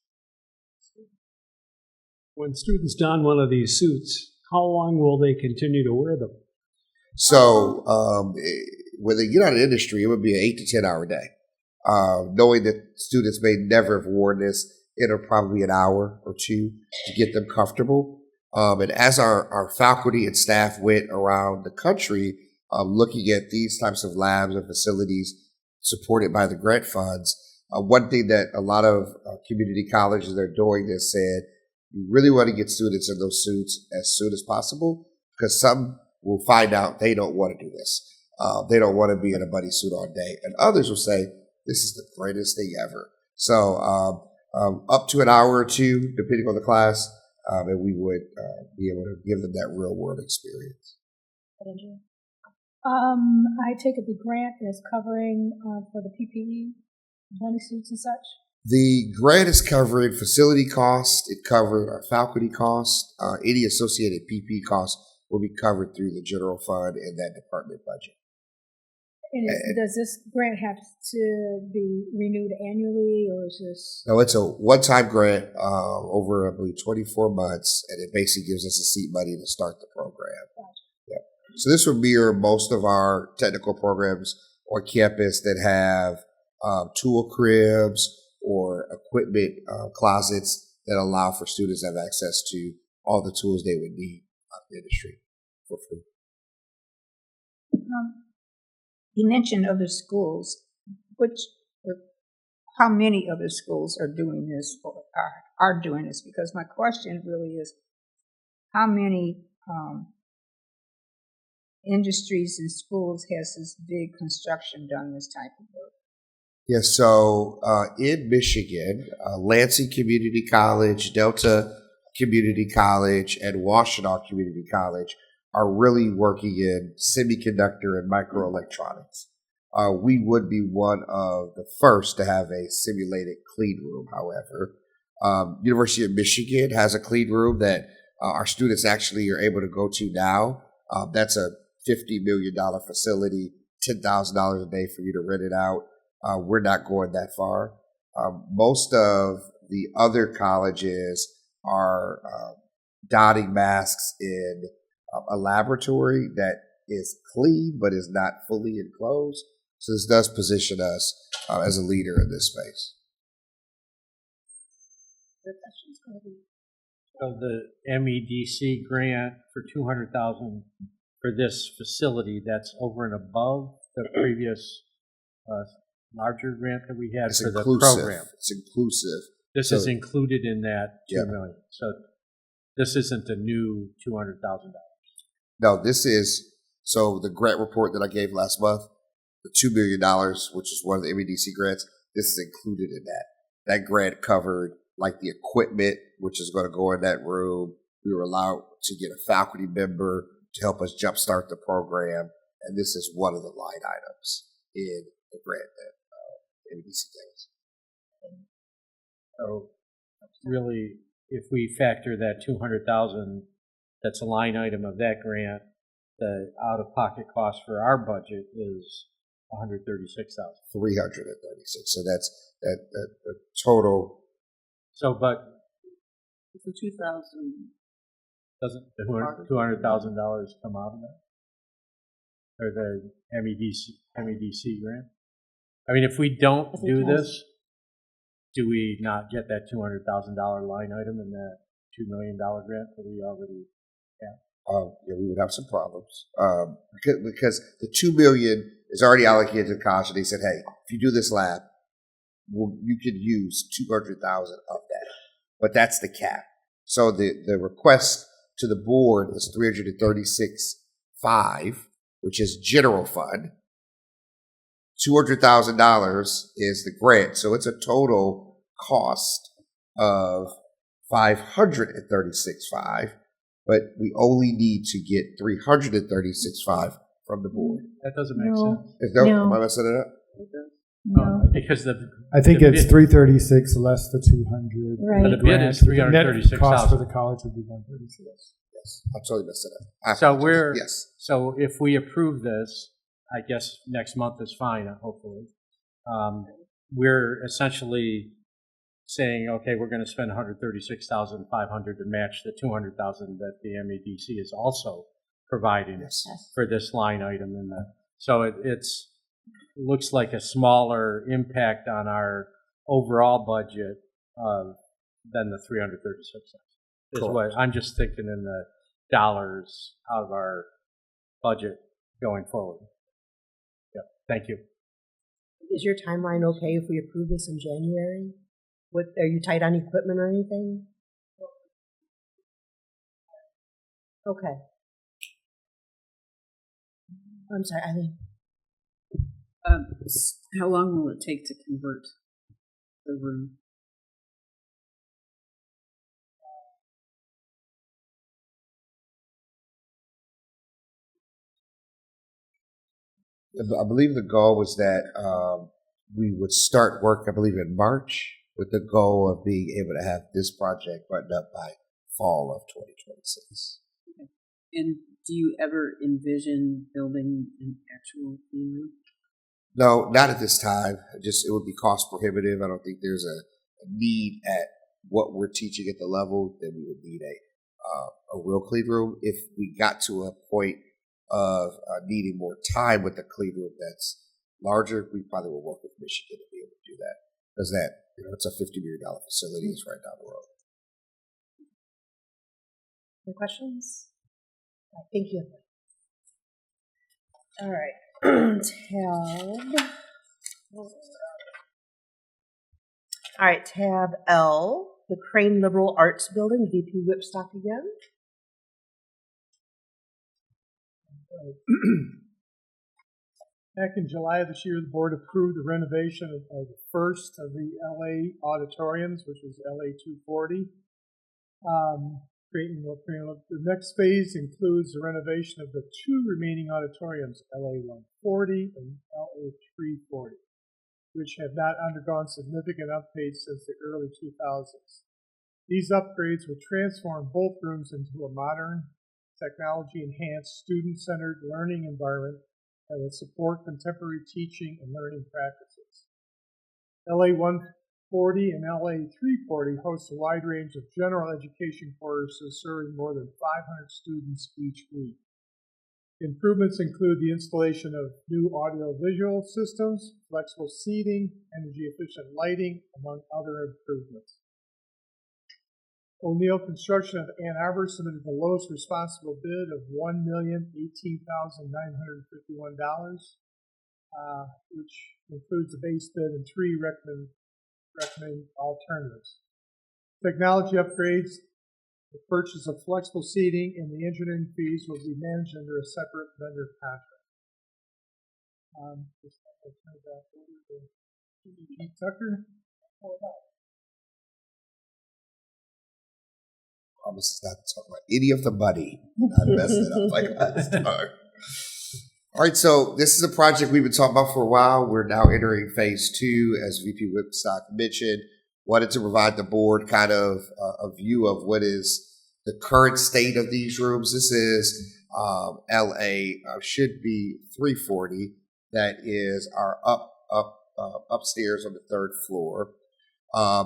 When students don one of these suits, how long will they continue to wear them? So when they get out of industry, it would be an 8 to 10 hour day. Knowing that students may never have worn this, it'll probably be an hour or two to get them comfortable. And as our faculty and staff went around the country looking at these types of labs and facilities supported by the grant funds, one thing that a lot of community colleges that are doing this said, you really want to get students in those suits as soon as possible, because some will find out they don't want to do this. They don't want to be in a buddy suit all day. And others will say, this is the greatest thing ever. So up to an hour or two, depending on the class, and we would be able to give them that real world experience. I take it the grant is covering for the PPE, bunny suits and such? The grant is covering facility costs. It covered our faculty costs. Any associated PP costs will be covered through the general fund and that department budget. And does this grant have to be renewed annually, or is this? No, it's a one-time grant over, I believe, 24 months, and it basically gives us the seed money to start the program. Gotcha. Yep. So this will mirror most of our technical programs on campus that have tool cribs or equipment closets that allow for students to have access to all the tools they would need out of the industry for free. You mentioned other schools. How many other schools are doing this or are doing this? Because my question really is, how many industries and schools has this big construction done this type of work? Yes, so in Michigan, Lansing Community College, Delta Community College, and Washtenaw Community College are really working in semiconductor and microelectronics. We would be one of the first to have a simulated clean room, however. University of Michigan has a clean room that our students actually are able to go to now. That's a $50 million facility, $10,000 a day for you to rent it out. We're not going that far. Most of the other colleges are donning masks in a laboratory that is clean but is not fully enclosed. So this does position us as a leader in this space. So the MEDC grant for $200,000 for this facility, that's over and above the previous larger grant that we had for the program. It's inclusive. This is included in that $2 million. So this isn't a new $200,000. No, this is, so the grant report that I gave last month, the $2 million, which is one of the MEDC grants, this is included in that. That grant covered like the equipment, which is going to go in that room. We were allowed to get a faculty member to help us jumpstart the program. And this is one of the line items in the grant that MEDC gave. So really, if we factor that $200,000, that's a line item of that grant, the out-of-pocket cost for our budget is $136,000. 336. So that's the total. So, but the 2,000 doesn't the $200,000 come out of that, or the MEDC grant? I mean, if we don't do this, do we not get that $200,000 line item in that $2 million grant that we already have? Yeah, we would have some problems because the $2 million is already allocated to the college. And they said, hey, if you do this lab, you could use $200,000 of that, but that's the cap. So the request to the board is $336,500, which is general fund. $200,000 is the grant, so it's a total cost of $536,500, but we only need to get $336,500 from the board. That doesn't make sense. Am I messing it up? Because I think the it's bid- 336 less the 200. Right. The bid is The net cost for 336,000. the college would be 136. Yes, I totally messed it up. I So apologize. Yes. so if we approve this, I guess next month is fine, hopefully. We're essentially saying, okay, we're going to spend $136,500 to match the $200,000 that the MEDC is also providing us for this line item in the. So it's looks like a smaller impact on our overall budget than the $336,000. Is what I'm just thinking in the dollars out of our budget going forward. Yep. Thank you. Is your timeline okay if we approve this in January? Are you tight on equipment or anything? Okay. I'm sorry, Eileen. How long will it take to convert the room? I believe the goal was that we would start work, I believe, in March, with the goal of being able to have this project buttoned up by fall of 2026. Okay. And do you ever envision building an actual clean room? No, not at this time. It would be cost prohibitive. I don't think there's a need at what we're teaching at the level that we would need a real clean room. If we got to a point of needing more time with the clean room that's larger, we probably will work with Michigan to be able to do that. Because it's a $50 million facility. It's right down the road. Any questions? Thank you. All right. Tab L, the Crane Liberal Arts Building, VP Whipstock again. Back in July of this year, the board approved the renovation of the first of the LA auditoriums, which was LA 240. The next phase includes the renovation of the two remaining auditoriums, LA 140 and LA 340, which have not undergone significant updates since the early 2000s. These upgrades would transform both rooms into a modern, technology-enhanced, student-centered learning environment that would support contemporary teaching and learning practices. LA 140 and LA 340 host a wide range of general education courses serving more than 500 students each week. Improvements include the installation of new audio-visual systems, flexible seating, energy-efficient lighting, among other improvements. O'Neill Construction of Ann Arbor submitted the lowest responsible bid of $1,018,951, which includes the base bid and three recommended alternatives. Technology upgrades, the purchase of flexible seating, and the engineering fees will be managed under a separate vendor contract. Just I'll turn it back over to Pete Tucker. Promise not to talk about any of the money. I messed it up like last time. All right, so this is a project we've been talking about for a while. We're now entering phase 2, as VP Whipstock mentioned. Wanted to provide the board kind of a view of what is the current state of these rooms. This is LA, should be 340. That is our upstairs on the 3rd floor.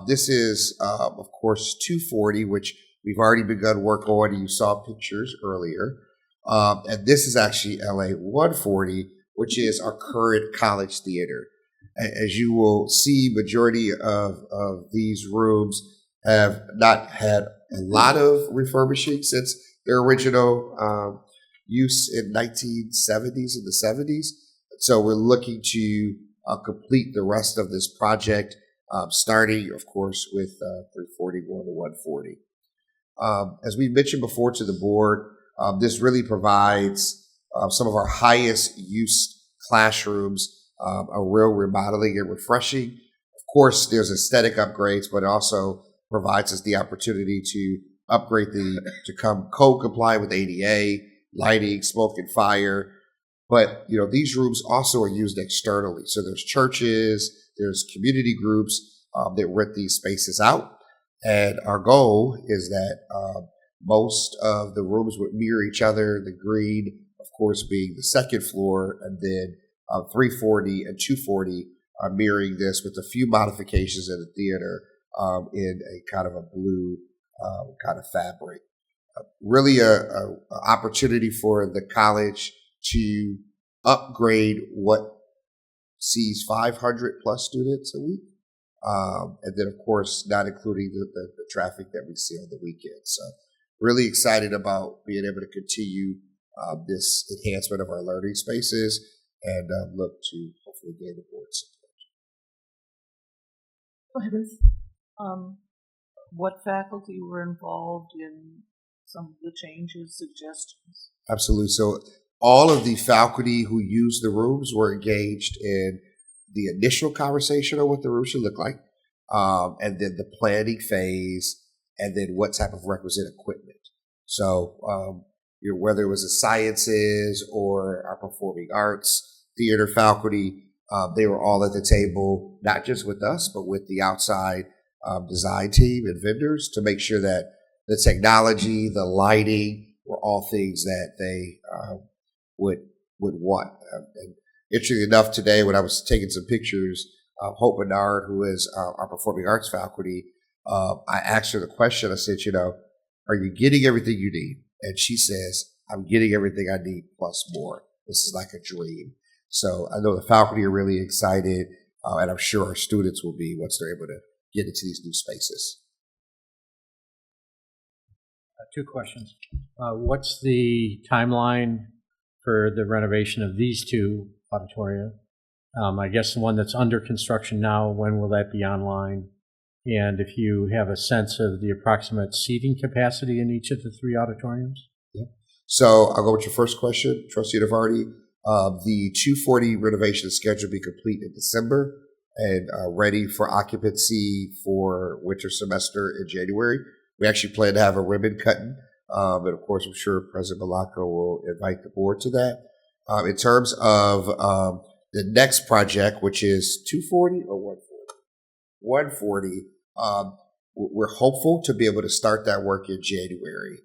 This is, of course, 240, which we've already begun work on. You saw pictures earlier. And this is actually LA 140, which is our current college theater. As you will see, majority of these rooms have not had a lot of refurbishing since their original use in 1970s and the 70s. So we're looking to complete the rest of this project, starting, of course, with 340 going to 140. As we mentioned before to the board, this really provides some of our highest use classrooms, a real remodeling and refreshing. Of course, there's aesthetic upgrades, but it also provides us the opportunity to upgrade to come code compliant with ADA, lighting, smoke and fire. But, these rooms also are used externally. So there's churches, there's community groups that rent these spaces out. And our goal is that most of the rooms would mirror each other, the green, of course, being the second floor, and then 340 and 240 are mirroring this with a few modifications in the theater in a kind of a blue kind of fabric. Really a opportunity for the college to upgrade what sees 500 plus students a week. And then, of course, not including the traffic that we see on the weekends. So really excited about being able to continue this enhancement of our learning spaces and look to hopefully gain the board support. Go ahead, what faculty were involved in some of the changes, suggestions? Absolutely. So all of the faculty who used the rooms were engaged in the initial conversation on what the room should look like, and then the planning phase, and then what type of requisite equipment. So whether it was the sciences or our performing arts, theater faculty, they were all at the table, not just with us, but with the outside design team and vendors to make sure that the technology, the lighting were all things that they would want. And interestingly enough, today when I was taking some pictures, Hope Bernard, who is our performing arts faculty, I asked her the question. I said, are you getting everything you need? And she says, I'm getting everything I need plus more. This is like a dream. So I know the faculty are really excited, and I'm sure our students will be once they're able to get into these new spaces. Two questions. What's the timeline for the renovation of these two auditoria? I guess the one that's under construction now, when will that be online? And if you have a sense of the approximate seating capacity in each of the three auditoriums? Yeah. So I'll go with your first question, Trustee Davardi. The 240 renovation is scheduled to be complete in December and ready for occupancy for winter semester in January. We actually plan to have a ribbon cutting, and of course, I'm sure President Malacca will invite the board to that. In terms of the next project, which is 240 or 140, 140, we're hopeful to be able to start that work in January.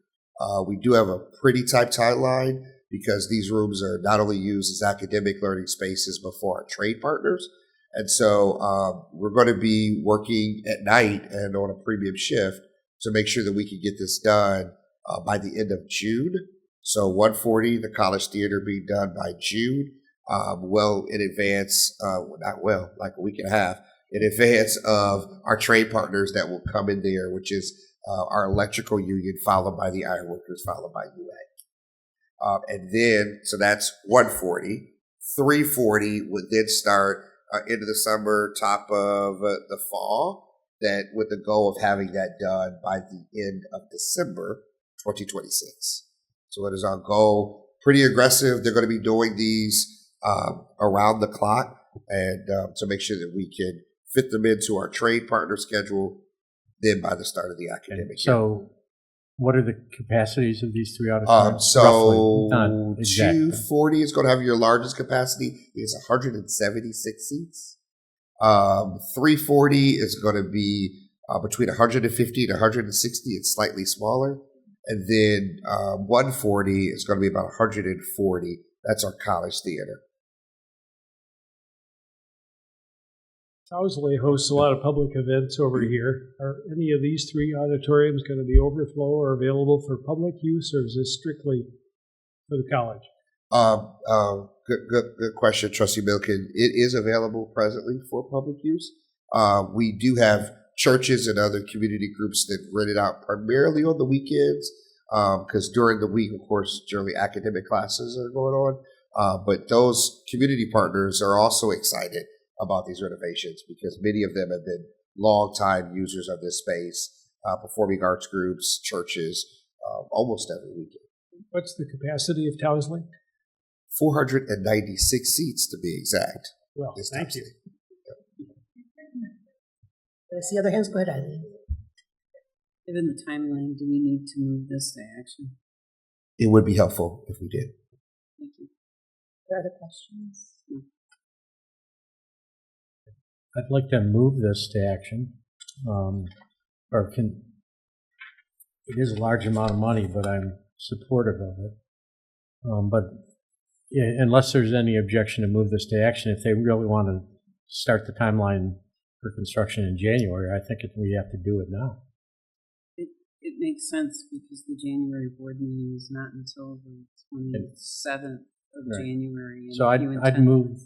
We do have a pretty tight timeline because these rooms are not only used as academic learning spaces, but for our trade partners. And so we're going to be working at night and on a premium shift to make sure that we can get this done by the end of June. So 140, the College Theater being done by June, well in advance, like a week and a half, in advance of our trade partners that will come in there, which is our electrical union, followed by the ironworkers, followed by UA. And then, so that's 140. 340 would then start into the summer, top of the fall, that with the goal of having that done by the end of December 2026. So it is our goal. Pretty aggressive. They're going to be doing these around the clock, and to make sure that we can fit them into our trade partner schedule then by the start of the academic year. So what are the capacities of these three auditoriums? So roughly, exactly. 240 is going to have your largest capacity. It's 176 seats. 340 is going to be between 150 and 160. It's slightly smaller. And then 140 is going to be about 140. That's our college theater. Owsley hosts a lot of public events over here. Are any of these three auditoriums going to be overflow or available for public use, or is this strictly for the college? Good question, Trustee Milken. It is available presently for public use. We do have churches and other community groups that rent it out primarily on the weekends, because during the week, of course, generally academic classes are going on. But those community partners are also excited about these renovations because many of them have been longtime users of this space, performing arts groups, churches, almost every weekend. What's the capacity of Towsley? 496 seats to be exact. Well, thank you. I see other hands. Go ahead, Eileen. Given the timeline, do we need to move this to action? It would be helpful if we did. Thank you. Are there other questions? I'd like to move this to action. It is a large amount of money, but I'm supportive of it. But unless there's any objection to move this to action, if they really want to start the timeline for construction in January, I think we have to do it now. It makes sense because the January board meeting is not until the 27th of Right. January. So I'd move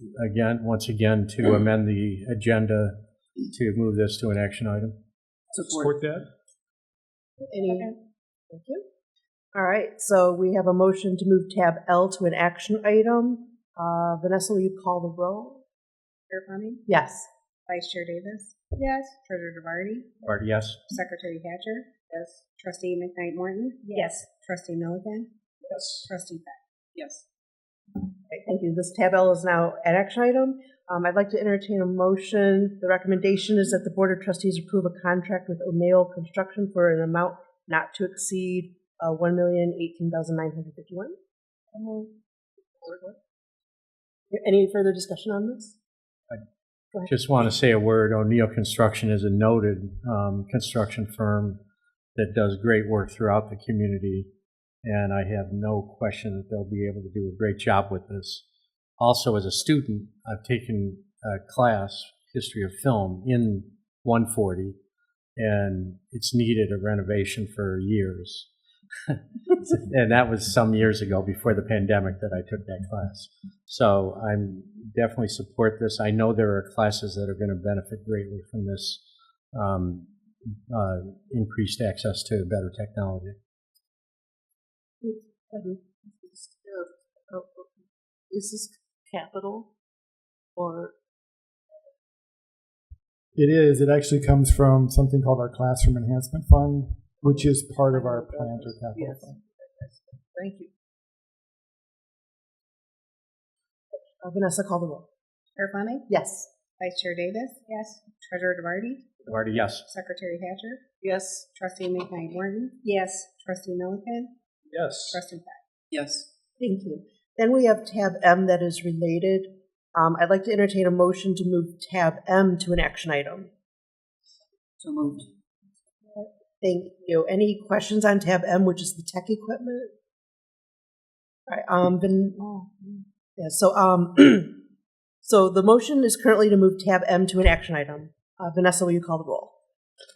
once again to amend the agenda to move this to an action item. Support that. Thank you. All right, so we have a motion to move tab L to an action item. Vanessa, will you call the roll? Chair Fleming? Yes. Vice Chair Davis? Yes. Treasurer DeVarty? Or yes. Secretary Hatcher? Yes. Trustee McKnight Morton? Yes. Trustee Milliken? Yes. Trustee Peck? Yes. Okay, thank you. This tab L is now an action item. I'd like to entertain a motion. The recommendation is that the Board of Trustees approve a contract with O'Neill Construction for an amount not to exceed $1,018,951. Any further discussion on this? I just want to say a word. O'Neill Construction is a noted construction firm that does great work throughout the community, and I have no question that they'll be able to do a great job with this. Also, as a student, I've taken a class, History of Film, in 140, and it's needed a renovation for years. And that was some years ago, before the pandemic, that I took that class. So I'm definitely support this. I know there are classes that are going to benefit greatly from this increased access to better technology. Is this capital or? It is. It actually comes from something called our Classroom Enhancement Fund, which is part of our Planter Capital Fund. Thank you. Vanessa, call the roll. Chair Fleming? Yes. Vice Chair Davis? Yes. Treasurer DeVarty? DeVarty, yes. Secretary Hatcher? Yes. Trustee McKnight Morton? Yes. Trustee Milliken? Yes. Trustee Peck? Yes. Thank you. Then we have tab M that is related. I'd like to entertain a motion to move tab M to an action item. So moved. Thank you. Any questions on tab M, which is the tech equipment? All right. So the motion is currently to move tab M to an action item. Vanessa, will you call the roll?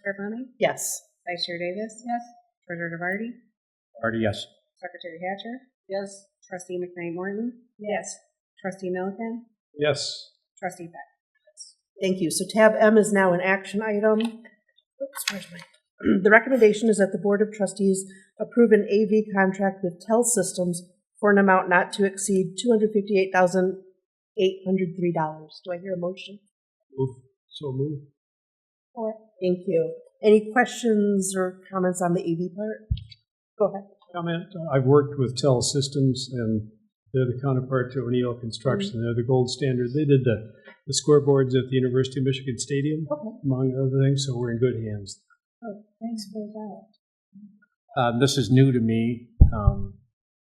Chair Fleming? Yes. Vice Chair Davis? Yes. Treasurer DeVarty? DeVarty, yes. Secretary Hatcher? Yes. Trustee McKnight Morton? Yes. Trustee Milliken? Yes. Trustee Peck? Thank you. So tab M is now an action item. Oops, where's my? The recommendation is that the Board of Trustees approve an AV contract with Tel Systems for an amount not to exceed $258,803. Do I hear a motion? So move. Thank you. Any questions or comments on the AV part? Go ahead. Comment. I've worked with Tel Systems, and they're the counterpart to O'Neill Construction. Mm-hmm. They're the gold standard. They did the scoreboards at the University of Michigan Stadium, among other things, so we're in good hands. Oh, thanks for that. This is new to me.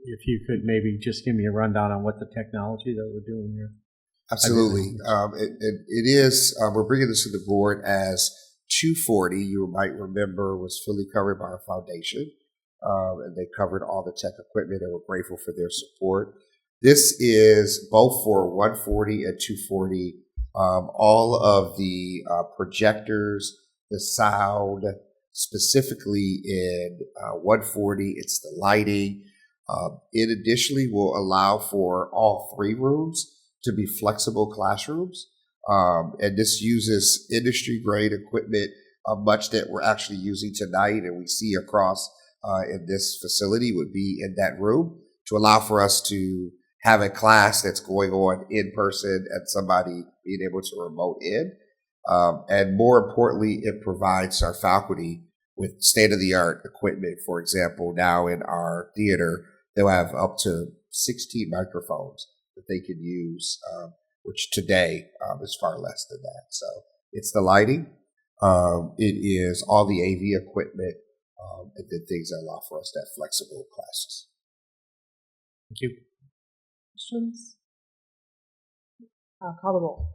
If you could maybe just give me a rundown on what the technology that we're doing here. Absolutely. It is, we're bringing this to the board as 240, you might remember, was fully covered by our foundation. And they covered all the tech equipment, and we're grateful for their support. This is both for 140 and 240. All of the projectors, the sound, specifically in 140, it's the lighting. It additionally will allow for all three rooms to be flexible classrooms. And this uses industry-grade equipment, much that we're actually using tonight and we see across in this facility would be in that room to allow for us to have a class that's going on in person and somebody being able to remote in. And more importantly, it provides our faculty with state-of-the-art equipment. For example, now in our theater, they'll have up to 16 microphones that they can use, which today is far less than that. So it's the lighting, it is all the AV equipment, and then things that allow for us to have flexible classes. Thank you. Questions? Call the roll.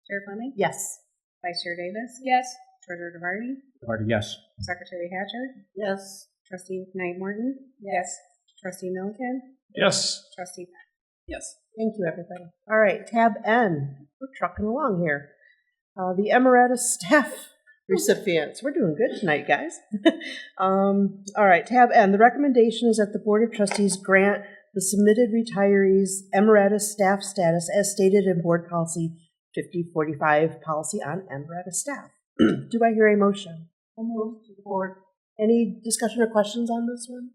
Chair Fleming? Yes. Vice Chair Davis? Yes. Treasurer DeVarty? DeVarty, yes. Secretary Hatcher? Yes. Trustee Knight Morton? Yes. Trustee Milliken? Yes. Trustee Peck? Yes. Thank you, everybody. All right, tab N. We're trucking along here. The Emeritus staff recipients. We're doing good tonight, guys. All right, tab N. The recommendation is that the Board of Trustees grant the submitted retirees Emeritus staff status as stated in Board Policy 5045, Policy on Emeritus Staff. Do I hear a motion? I'll move to the board. Any discussion or questions on this one?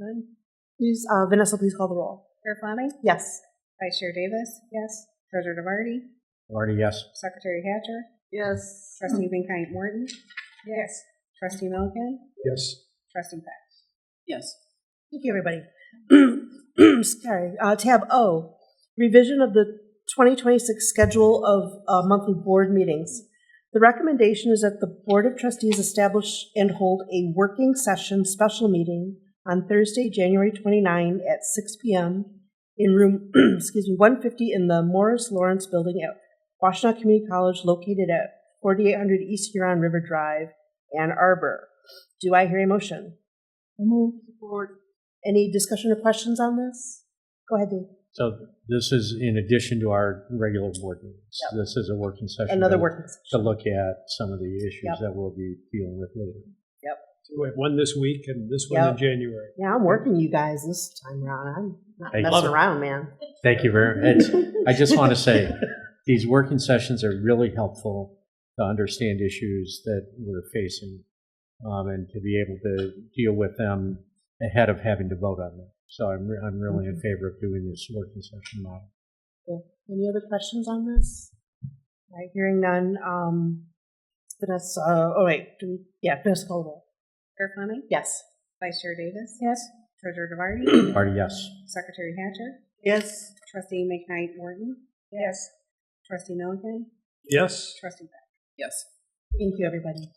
None? Please, Vanessa, please call the roll. Chair Fleming? Yes. Vice Chair Davis? Yes. Treasurer DeVarty? DeVarty, yes. Secretary Hatcher? Yes. Trustee Knight Morton? Yes. Trustee Milliken? Yes. Trustee Peck? Yes. Thank you, everybody. Sorry. Tab O, revision of the 2026 schedule of monthly board meetings. The recommendation is that the Board of Trustees establish and hold a working session special meeting on Thursday, January 29 at 6 p.m. in room 150 in the Morris Lawrence Building at Washtenaw Community College, located at 4800 East Huron River Drive, Ann Arbor. Do I hear a motion? Move. Support. Any discussion or questions on this? Go ahead, Dave. So this is in addition to our regular board meetings. Yep. This is a working session. Another working session. To look at some of the issues Yep. that we'll be dealing with later. Yep. So we have one this week and this one in January. Yeah, I'm working you guys this time around. I'm not Thank you. messing around, man. Thank you very much. I just want to say, these working sessions are really helpful to understand issues that we're facing, and to be able to deal with them ahead of having to vote on them. So I'm really in favor of doing this working session model. Cool. Any other questions on this? All right, hearing none. Vanessa, Vanessa call the roll. Chair Fleming? Yes. Vice Chair Davis? Yes. Treasurer DeVarty? DeVarty, yes. Secretary Hatcher? Yes. Trustee Knight Morton? Yes. Trustee Milliken? Yes. Trustee Peck? Yes. Thank you, everybody.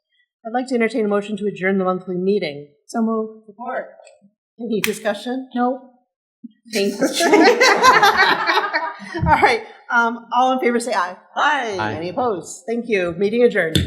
I'd like to entertain a motion to adjourn the monthly meeting. So move. Support. Any discussion? Nope. Thank you. All right. All in favor say aye. Aye. Aye. Any opposed? Thank you. Meeting adjourned.